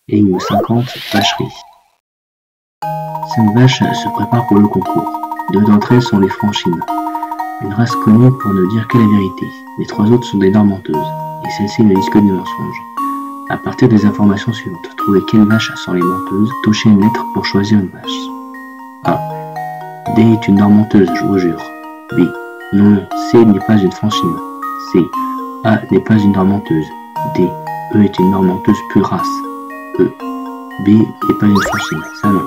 Énigme 50, vacherie. 5 vaches se préparent pour le concours. 2 d'entre elles sont les franchines. Une race connue pour ne dire que la vérité. Les 3 autres sont des normenteuses. Et celles-ci ne disent que des mensonges. À partir des informations suivantes, trouvez quelle vache sont les menteuses, touchez une lettre pour choisir une vache. A. D est une normenteuse, je vous jure. B. Non, C n'est pas une franchine. C. A n'est pas une normenteuse. D. E est une normenteuse pure race. E. B n'est pas une franchine. Ça non.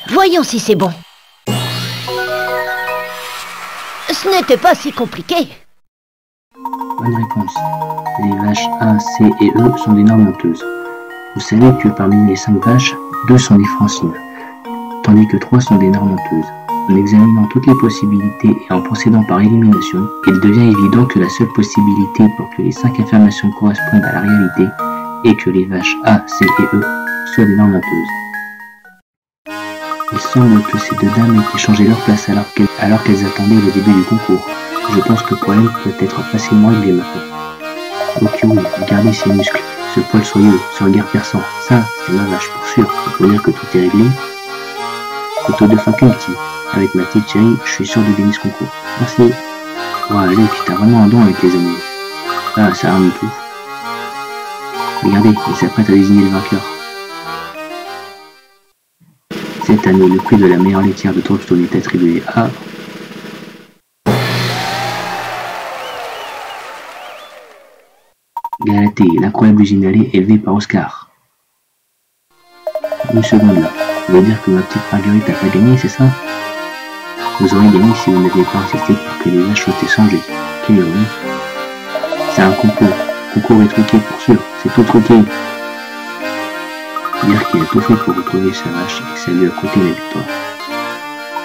Voyons si c'est bon. Ce n'était pas si compliqué. Bonne réponse. Les vaches A, C et E sont des normenteuses. Vous savez que parmi les 5 vaches, 2 sont des franchines. tandis que 3 sont des nerfs menteuses. En examinant toutes les possibilités et en procédant par élimination, il devient évident que la seule possibilité pour que les 5 affirmations correspondent à la réalité est que les vaches A, C et E soient des nerfs menteuses. Il semble que ces deux dames aient échangé leur place alors qu'elles attendaient le début du concours. Je pense que le problème peut être facilement réglé maintenant. Ok oui, regardez ces muscles, ce poil soyeux, ce regard perçant, ça, c'est ma vache pour sûr. Il faut dire que tout est réglé. Photo de fin qu'une petite. Avec ma petite chérie, je suis sûr de gagner ce concours. Merci. Ouais, allez, puis t'as vraiment un don avec les animaux. Ah, ça rien du tout. Regardez, il s'apprête à désigner le vainqueur. Cette année, le prix de la meilleure laitière de Dropstone est attribué à... Galatée, l'incroyable usine à lait élevée par Oscar. Une seconde là. Ça veut dire que ma petite Marguerite a pas gagné, c'est ça? Vous auriez gagné si vous n'aviez pas insisté pour que les vaches soient échangées. Quelle ironie. C'est un complot. Le concours est truqué pour sûr. C'est tout truqué. Dire qu'il a tout fait pour retrouver sa vache et que ça lui a coûté la victoire.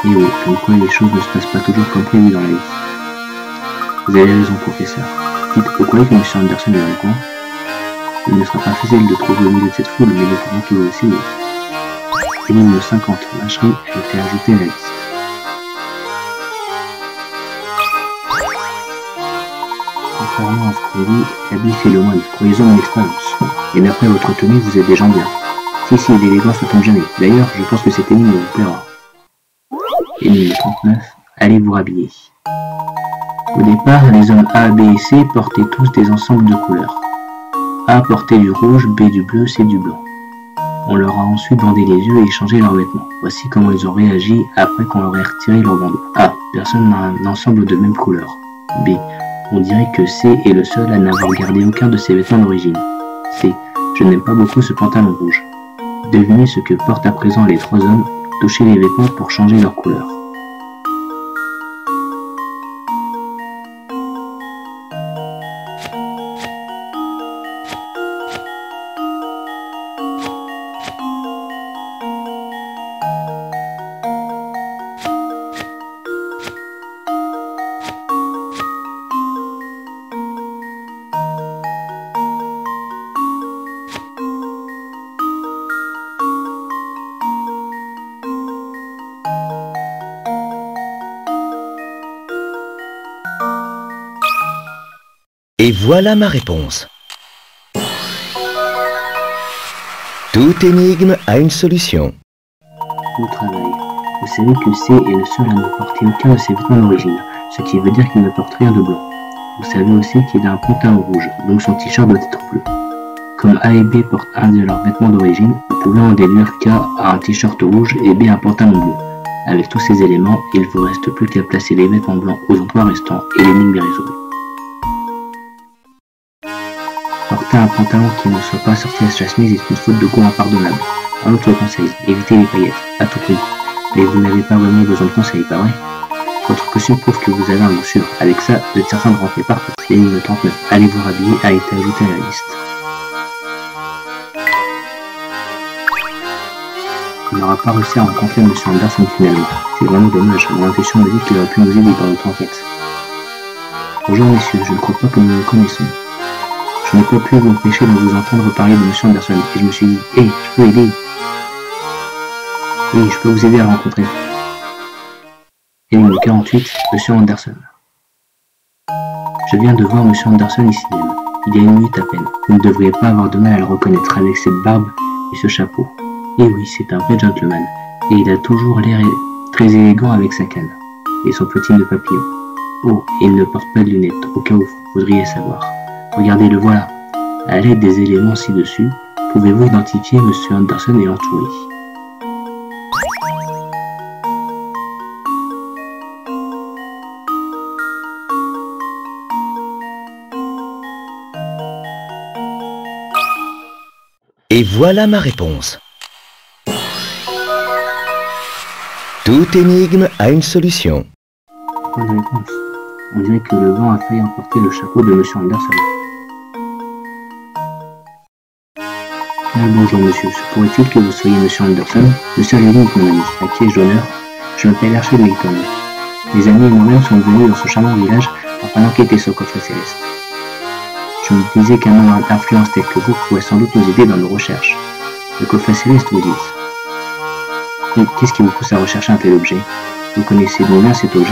Et oui, comme quoi les choses ne se passent pas toujours comme prévu dans la vie. Vous avez raison, professeur. Dites, vous croyez que M. Anderson est dans le coin? Il ne sera pas facile de trouver au milieu de cette foule, mais nous pouvons toujours essayer. Énigme 50, vacherie a été ajoutée à la liste. Contrairement à ce qu'on dit, la bif est le moine, croyez-en mon expérience. Et d'après votre tenue, vous êtes des gens bien. Si, l'élégance ne tombe jamais. D'ailleurs, je pense que cette énigme vous plaira. Énigme 39, allez vous rhabiller. Au départ, les hommes A, B et C portaient tous des ensembles de couleurs. A portait du rouge, B du bleu, C du blanc. On leur a ensuite bandé les yeux et échangé leurs vêtements. Voici comment ils ont réagi après qu'on leur ait retiré leur bandeau. A. Personne n'a un ensemble de même couleur. B. On dirait que C est le seul à n'avoir gardé aucun de ses vêtements d'origine. C. Je n'aime pas beaucoup ce pantalon rouge. Devinez ce que portent à présent les 3 hommes, toucher les vêtements pour changer leur couleur. Et voilà ma réponse. Toute énigme a une solution. Au travail. Vous savez que C est le seul à ne porter aucun de ses vêtements d'origine, ce qui veut dire qu'il ne porte rien de blanc. Vous savez aussi qu'il a un pantalon rouge, donc son t-shirt doit être bleu. Comme A et B portent un de leurs vêtements d'origine, vous pouvez en déduire qu'A a un t-shirt rouge et B un pantalon bleu. Avec tous ces éléments, il ne vous reste plus qu'à placer les vêtements blancs aux endroits restants et l'énigme est résolue. Porter un pantalon qui ne soit pas sorti à sa chemise est une faute de goût impardonnable. Un autre conseil, évitez les paillettes, à tout prix. Mais vous n'avez pas vraiment besoin de conseils, pas vrai? Votre costume prouve que vous avez un goût sûr. Avec ça, vous êtes certain de rentrer parfait. L'énigme 39, allez vous rhabiller, a été ajoutée à la liste. On n'aura pas réussi à rencontrer M. Anderson finalement. C'est vraiment dommage, mon intuition me dit qu'il aurait pu nous aider dans notre enquête. Bonjour messieurs, je ne crois pas que nous nous connaissons. Je n'ai pas pu vous empêcher de vous entendre parler de M. Anderson, et je me suis dit, hé, je peux aider. Oui, je peux vous aider à le rencontrer. Énigme 48, M. Anderson. Je viens de voir M. Anderson ici même, il y a une minute à peine. Vous ne devriez pas avoir de mal à le reconnaître avec cette barbe et ce chapeau. Et oui, c'est un vrai gentleman, et il a toujours l'air très élégant avec sa canne, et son petit nœud papillon. Oh, et il ne porte pas de lunettes, au cas où vous voudriez savoir. Regardez, le voilà. À l'aide des éléments ci-dessus, pouvez-vous identifier M. Anderson et l'entourer? Et voilà ma réponse. Toute énigme a une solution. Bonne réponse. On dirait que le vent a failli emporter le chapeau de M. Anderson. Bonjour monsieur, se pourrait-il que vous soyez monsieur Anderson? Monsieur Levin, mon ami, à qui ai-je l'honneur? Je m'appelle Herschel Layton. Mes amis et moi-même sommes venus dans ce charmant village afin d'enquêter sur le coffre céleste. Je me disais qu'un homme d'influence tel que vous pourrait sans doute nous aider dans nos recherches. Le coffre céleste, vous dites. Qu'est-ce qui vous pousse à rechercher un tel objet? Vous connaissez donc bien cet objet?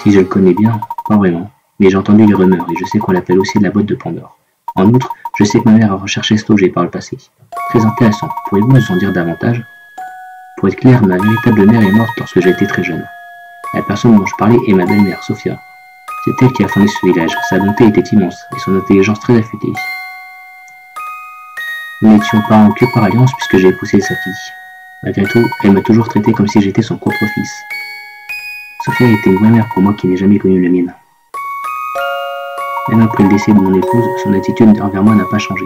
Si je le connais bien, pas vraiment. Mais j'ai entendu les rumeurs et je sais qu'on l'appelle aussi de la boîte de Pandore. En outre, je sais que ma mère a recherché cet objet par le passé. Très intéressant. Pourriez-vous nous en dire davantage? Pour être clair, ma véritable mère est morte lorsque j'étais très jeune. La personne dont je parlais est ma belle-mère, Sophia. C'est elle qui a fondé ce village. Sa bonté était immense et son intelligence très affûtée. Nous n'étions pas que par alliance puisque j'ai épousé sa fille. Malgré tout, elle m'a toujours traité comme si j'étais son propre fils. Sophia était une vraie mère pour moi qui n'ai jamais connu la mienne. Même après le décès de mon épouse, son attitude envers moi n'a pas changé.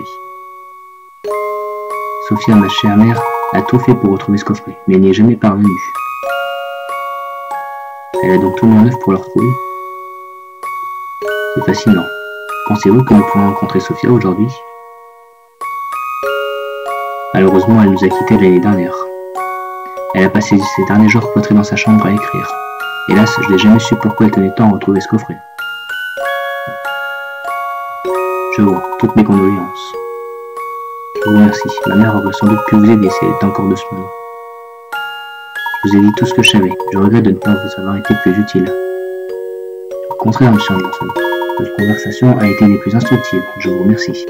Sophia, ma chère mère, a tout fait pour retrouver ce coffret, mais elle n'y est jamais parvenue. Elle a donc tout mis en œuvre pour le retrouver. C'est fascinant. Pensez-vous que nous pourrons rencontrer Sophia aujourd'hui? Malheureusement, elle nous a quittés l'année dernière. Elle a passé ces derniers jours cloîtrée dans sa chambre à écrire. Hélas, je n'ai jamais su pourquoi elle tenait tant à retrouver ce coffret. Je vois, toutes mes condoléances. Je vous remercie. Ma mère aurait sans doute pu vous aider si elle était encore de ce monde. Je vous ai dit tout ce que je savais. Je regrette de ne pas vous avoir été plus utile. Au contraire, monsieur Anderson, notre conversation a été des plus instructives. Je vous remercie.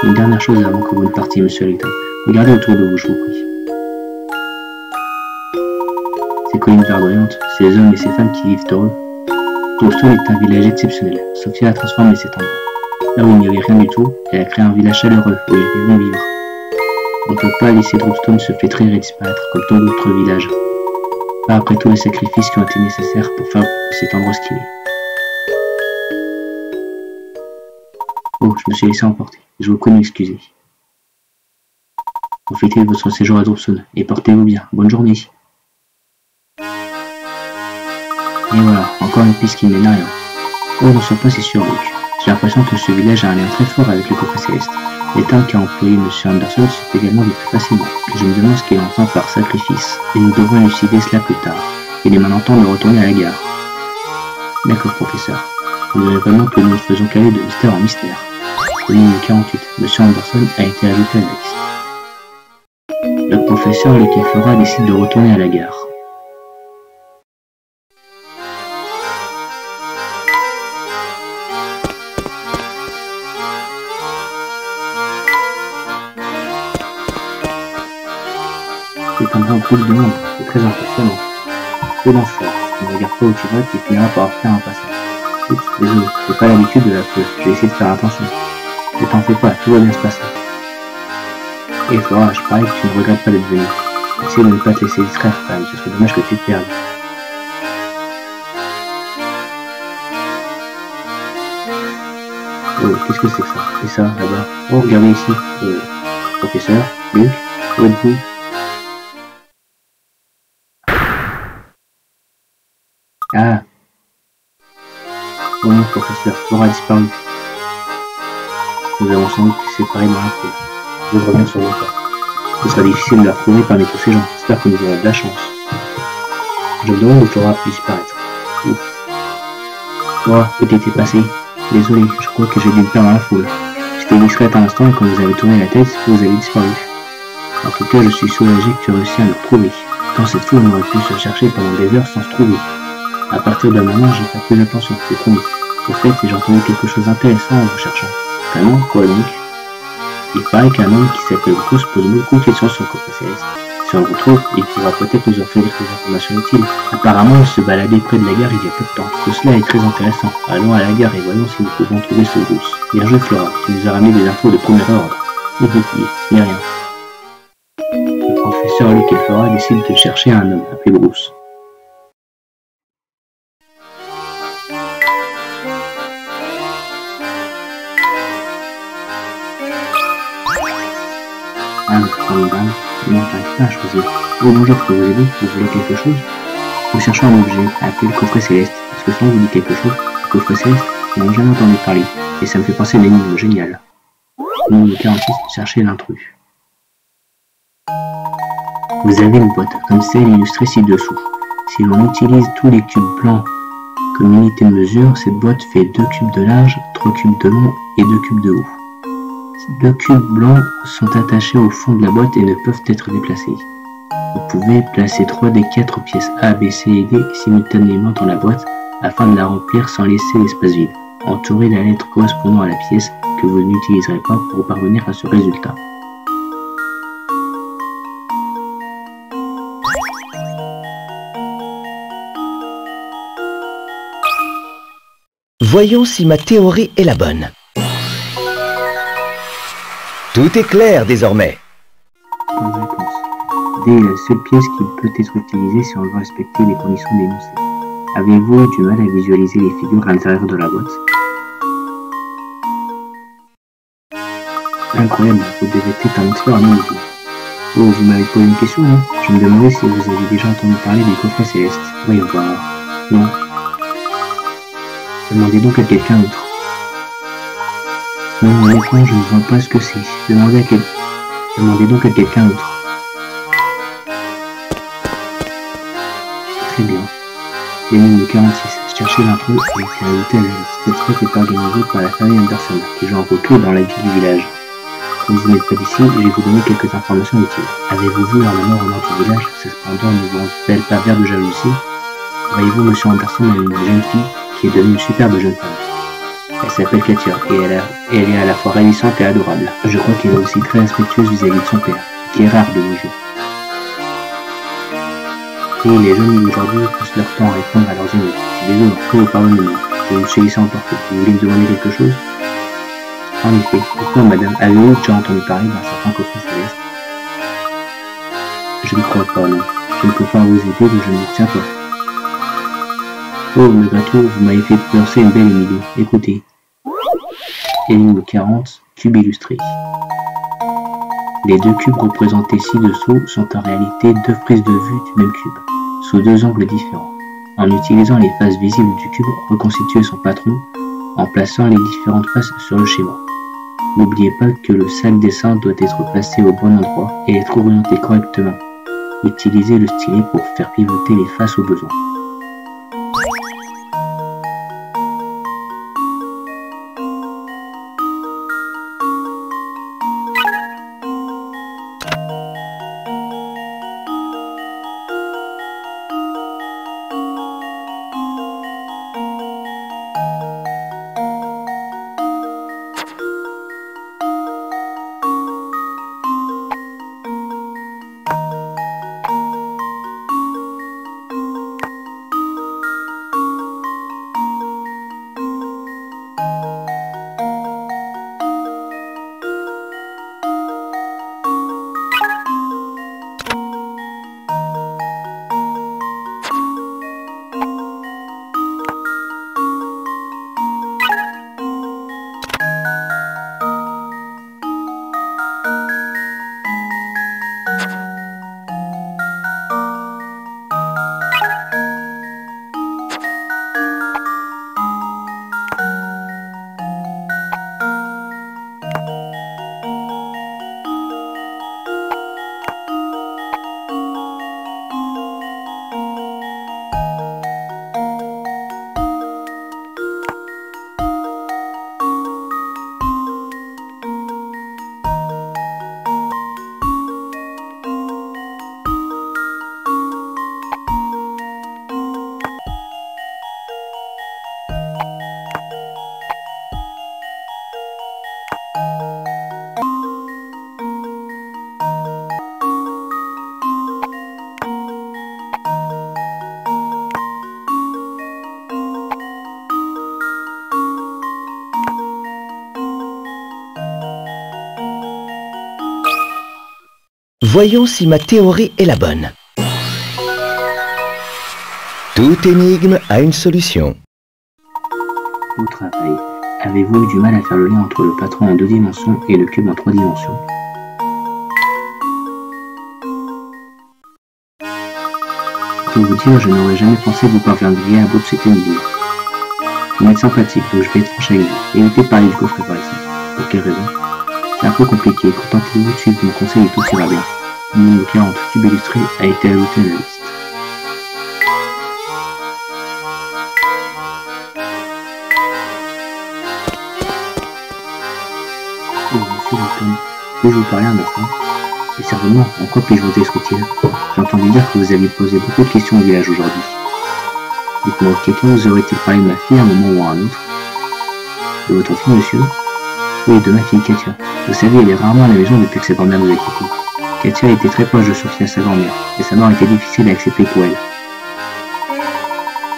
Une dernière chose avant que vous ne partiez, monsieur Layton. Regardez autour de vous, je vous prie. Ces collines verdoyantes, ces hommes et ces femmes qui vivent heureux. Tombstone est un village exceptionnel. Sophia a transformé cet endroit. Là où il n'y avait rien du tout, elle a créé un village chaleureux où ils vont vivre. On ne peut pas laisser Tombstone se flétrir et disparaître comme tant d'autres villages. Pas après tous les sacrifices qui ont été nécessaires pour faire de cet endroit ce qu'il est. Oh, je me suis laissé emporter. Je vous prie de m'excuser. Profitez de votre séjour à Tombstone et portez-vous bien. Bonne journée. Et voilà, encore une piste qui ne mène à rien. Oh, n'en sois pas si sûr, Luke. J'ai l'impression que ce village a un lien très fort avec le coffre céleste. Les termes qu'a employé M. Anderson sont également décrits facilement. Je me demande ce qu'il entend par sacrifice, et nous devrons élucider cela plus tard. Il est maintenant temps de retourner à la gare. D'accord, professeur. Vous verrez vraiment que nous ne faisons qu'aller de mystère en mystère. Au numéro 48, M. Anderson a été ajouté à la liste. Le professeur Luke et Flora décide de retourner à la gare. C'est un grand truc de monde, c'est très impressionnant. C'est dans ça, ne regarde pas où tu vas, tu finiras par faire un passage. Oups, désolé, j'ai pas l'habitude de la foule, je vais essayer de faire attention. Ne t'en fais pas, tout va bien se passer. Et Flora, je parie que tu ne regrettes pas d'être venu. Essaye de ne pas te laisser distraire quand même, ce serait dommage que tu te perdes. Oh, qu'est-ce que c'est que ça? C'est ça, là-bas. Oh, regardez ici. Professeur, Luke, où êtes-vous? Ah. Oh non, professeur, Flora a disparu. Nous avons sans doute été séparés dans la foule. Je reviens sur mon pas. Ce sera difficile de la retrouver parmi tous ces gens. J'espère que nous aurons de la chance. Je me demande où Flora a pu disparaître. Ouf. Flora, où t'étais passé? Désolé, je crois que j'ai dû me perdre dans la foule. J'étais discrète un instant et quand vous avez tourné la tête, vous avez disparu. En tout cas, je suis soulagé que tu aies réussi à me retrouver. Dans cette foule, on aurait pu se chercher pendant des heures sans se trouver. À partir de maintenant, j'ai fait plus attention, c'est promis. Au fait, j'ai entendu quelque chose d'intéressant en vous cherchant. Vraiment? Quoi donc? Il paraît qu'un homme qui s'appelle Bruce pose beaucoup de questions sur le coffre céleste. Si on le retrouve, il pourra peut-être nous offrir des informations utiles. Apparemment, il se baladait près de la gare il y a peu de temps. Tout cela est très intéressant. Allons à la gare et voyons si nous pouvons trouver ce Bruce. Bien joué, Flora. Tu nous as ramené des infos de premier ordre. Ce n'est rien. Le professeur Luke et Flora décident de chercher un homme appelé Bruce. Non, j'arrive pas à choisir. Oh bonjour, je peux vous aider? Vous voulez quelque chose? Nous cherchons un objet appelé le coffret céleste. Est-ce que ça vous dit quelque chose? Le coffret céleste? Je n'en ai jamais entendu parler, et ça me fait penser à une énigme géniale. Numéro 46, cherchez l'intrus. Vous avez une boîte, comme celle illustrée ci-dessous. Si l'on utilise tous les cubes blancs comme unité de mesure, cette boîte fait 2 cubes de large, 3 cubes de long et 2 cubes de haut. Ces 2 cubes blancs sont attachés au fond de la boîte et ne peuvent être déplacés. Vous pouvez placer 3 des 4 pièces A, B, C et D simultanément dans la boîte afin de la remplir sans laisser l'espace vide. Entourez la lettre correspondant à la pièce que vous n'utiliserez pas pour parvenir à ce résultat. Voyons si ma théorie est la bonne. Tout est clair désormais. Bonne réponse. D est la seule pièce qui peut être utilisée si on veut respecter les conditions d'énoncé. Avez-vous eu du mal à visualiser les figures à l'intérieur de la boîte? Incroyable, vous devez être un expert en immobilier. Oh, vous m'avez posé une question, non? Je me demandais si vous avez déjà entendu parler des coffrets célestes. Voyons voir. Non. Demandez donc à quelqu'un d'autre. Non, honnêtement, je ne vois pas ce que c'est. Demandez donc à quelqu'un d'autre. Très bien. L'énigme 46. Cherchez l'intrus et été ajouté à la liste. Cette fête est organisée par la famille Anderson, qui joue un rôle clé dans la vie du village. Comme vous n'êtes pas d'ici, je vais vous donner quelques informations utiles. Avez-vous vu un mort au nord du village? Ses splendeurs ne vous-elles pas verre de jalousie? Voyez-vous, monsieur Anderson a une jeune fille qui est devenue une superbe jeune femme. Elle s'appelle Katia et elle est à la fois ravissante et adorable. Je crois qu'elle est aussi très respectueuse vis-à-vis de son père, qui est rare de nos jours. Et les jeunes d'aujourd'hui passent leur temps à répondre à leurs amis. Je suis désolé, que vous pardonnez-moi. Je me suis laissé emporter. Vous voulez me demander quelque chose? En effet, pourquoi madame? Avez-vous déjà entendu parler d'un certain coffret céleste? Je ne crois pas, non. Je ne peux pas vous aider, donc je ne vous tiens pas. Oh, malgré tout, vous m'avez fait penser une belle énigme. Écoutez. Énigme 40, cube illustré. Les deux cubes représentés ci-dessous sont en réalité deux prises de vue du même cube, sous deux angles différents. En utilisant les faces visibles du cube, reconstituez son patron en plaçant les différentes faces sur le schéma. N'oubliez pas que le sac dessin doit être placé au bon endroit et être orienté correctement. Utilisez le stylet pour faire pivoter les faces au besoin. Voyons si ma théorie est la bonne. Toute énigme a une solution. Au travail, avez-vous eu du mal à faire le lien entre le patron en 2 dimensions et le cube en 3 dimensions? Pour vous dire, je n'aurais jamais pensé que vous parviendriez à bout de cette énigme. Vous m'êtes sympathique, donc je vais être franche avec vous. Évitez de parler du coffret par ici. Pour quelle raison? C'est un peu compliqué, contentez-vous de suivre mon conseil et tout ira bien. Le numéro 40 tube illustré a été ajouté à la liste. Oh, monsieur Linton, puis-je vous parler un instant? Et certainement, en quoi puis-je vous être utile? J'ai entendu dire que vous aviez posé beaucoup de questions au village aujourd'hui. Dites-moi, quelqu'un vous aurait-il parlé de ma fille à un moment ou à un autre? De votre fille, monsieur? Oui, de ma fille, Katia. Vous savez, elle est rarement à la maison depuis que sa grand-mère nous a quittés. Katia était très proche de Sophie à sa grand-mère, et sa mort était difficile à accepter pour elle.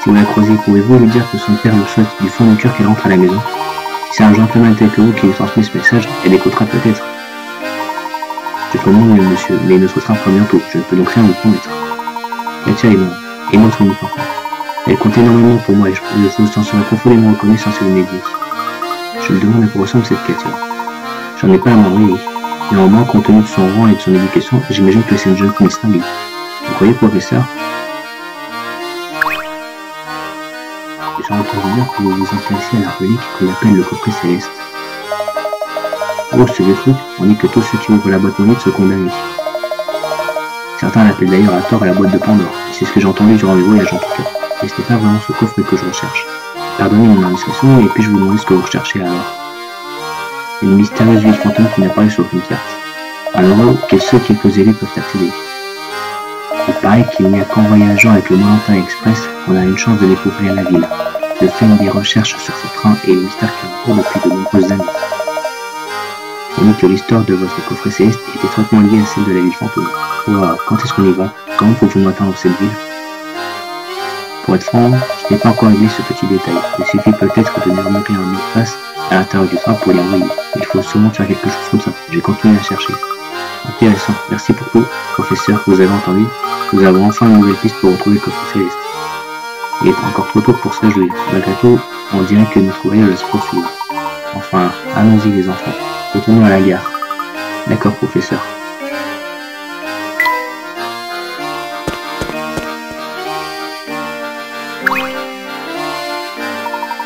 Si vous la croisez, pouvez-vous lui dire que son père le souhaite du fond du cœur qu'elle rentre à la maison? Si c'est un gentleman tel que vous qui lui transmet ce message, elle écoutera peut-être. Je comprends, monsieur, mais notre train prend bientôt, je ne peux donc rien vous promettre. Katia est morte, et moi son enfant. Elle compte énormément pour moi et je vous en serai profondément reconnaissant si vous m'aidez. Je me demande à quoi ressemble cette Katia. J'en ai pas à m'en oui. Néanmoins, compte tenu de son rang et de son éducation, j'imagine que c'est une jeune femme distinguée. Vous croyez, professeur? J'ai entendu dire que vous vous intéressez à la relique qu'on appelle le coffret céleste. Oh, ce vieux truc, on dit que tous ceux qui ouvrent la boîte maudite sont condamnés. Certains l'appellent d'ailleurs à tort à la boîte de Pandore. C'est ce que j'ai entendu durant mes voyages en tout cas. Mais ce n'est pas vraiment ce coffre que je recherche. Pardonnez mon indiscrétion et puis-je vous demander ce que vous recherchez alors? Une mystérieuse ville fantôme qui n'apparaît sur aucune carte. Un endroit auquel seuls quelques élus peuvent accéder. Il paraît qu'il n'y a qu'en voyageant avec le Molentin Express qu'on a une chance de découvrir la ville, de faire des recherches sur ce train et les mystères qui l'entourent depuis de nombreuses années. On dit que l'histoire de votre coffret céleste est étroitement liée à celle de la ville fantôme. Wow, quand est-ce qu'on y va? Comment pouvons-nous atteindre cette ville? Pour être franc, je n'ai pas encore réglé ce petit détail. Il suffit peut-être de murmurer un mot de passe à l'intérieur du train pour les envoyer. Il faut sûrement faire quelque chose comme ça. Je vais continuer à chercher. Intéressant. Merci pour tout. Professeur, vous avez entendu? Nous avons enfin une nouvelle piste pour retrouver le coffret céleste. Il est encore trop tôt pour se réjouir. Malgré tout, on dirait que notre voyage va se poursuivre. Enfin, allons-y les enfants. Retournons à la gare. D'accord, professeur.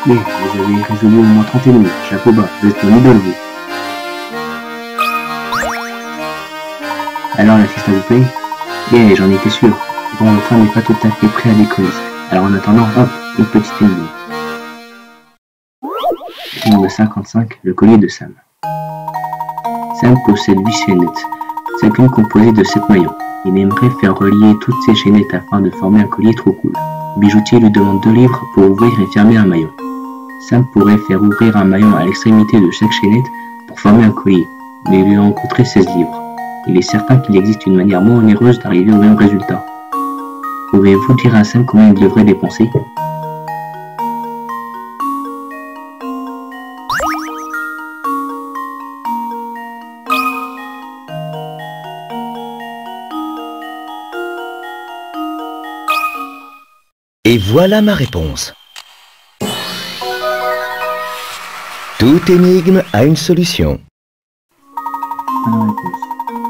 Bien, vous avez résolu au moins 30 minutes. Chapeau bas, vous êtes mon idole, vous. Alors, la fiesta vous plaît? Bien, j'en étais sûr. Bon, le train n'est pas tout à fait prêt à décoller. Alors, en attendant, hop, une petite énigme. Énigme 55, le collier de Sam. Sam possède 8 chaînettes, chacune composée de 7 maillons. Il aimerait faire relier toutes ces chaînettes afin de former un collier trop cool. Le bijoutier lui demande 2 livres pour ouvrir et fermer un maillon. Sam pourrait faire ouvrir un maillon à l'extrémité de chaque chaînette pour former un collier, mais il lui en coûterait 16 livres. Il est certain qu'il existe une manière moins onéreuse d'arriver au même résultat. Pouvez-vous dire à Sam combien il devrait dépenser? Et voilà ma réponse. Toute énigme a une solution. Bonne réponse.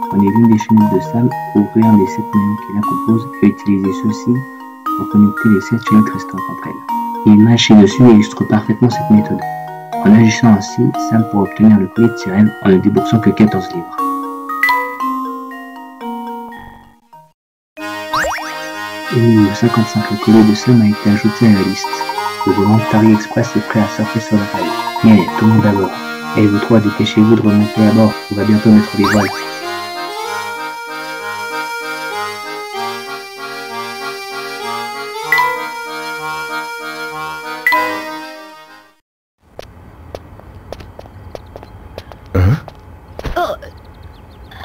Prenez l'une des chaînettes de Sam, ouvrez un des 7 maillons qui la composent et utilisez ceux-ci pour connecter les 7 chaînettes restantes entre elles. L'image ci-dessus illustre parfaitement cette méthode. En agissant ainsi, Sam pourra obtenir le collier de sirène en ne déboursant que 14 livres. Énigme 55, le collier de Sam a été ajouté à la liste. Le Voluntary Express est prêt à surfer sur la rail. Mais tout le monde à bord. Et vous trois, dépêchez-vous de remonter à bord. On va bientôt mettre les voiles.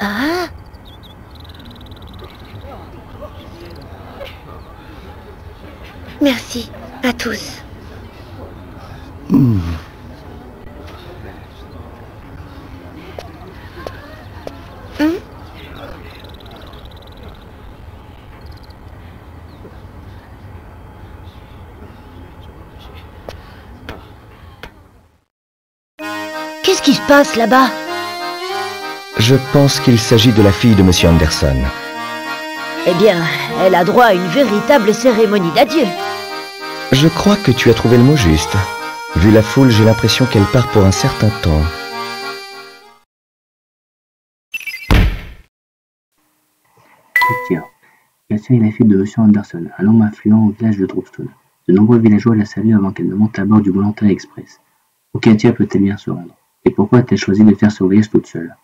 Ah, merci à tous. Qu'est-ce qui se passe là-bas? Je pense qu'il s'agit de la fille de Monsieur Anderson. Eh bien, elle a droit à une véritable cérémonie d'adieu. Je crois que tu as trouvé le mot juste. Vu la foule, j'ai l'impression qu'elle part pour un certain temps. Katia est la fille de Monsieur Anderson, un homme influent au village de Dropstone. De nombreux villageois la saluent avant qu'elle ne monte à bord du Volontaire Express. Où Katia peut-elle bien se rendre? Et pourquoi a-t-elle choisi de faire ce voyage toute seule?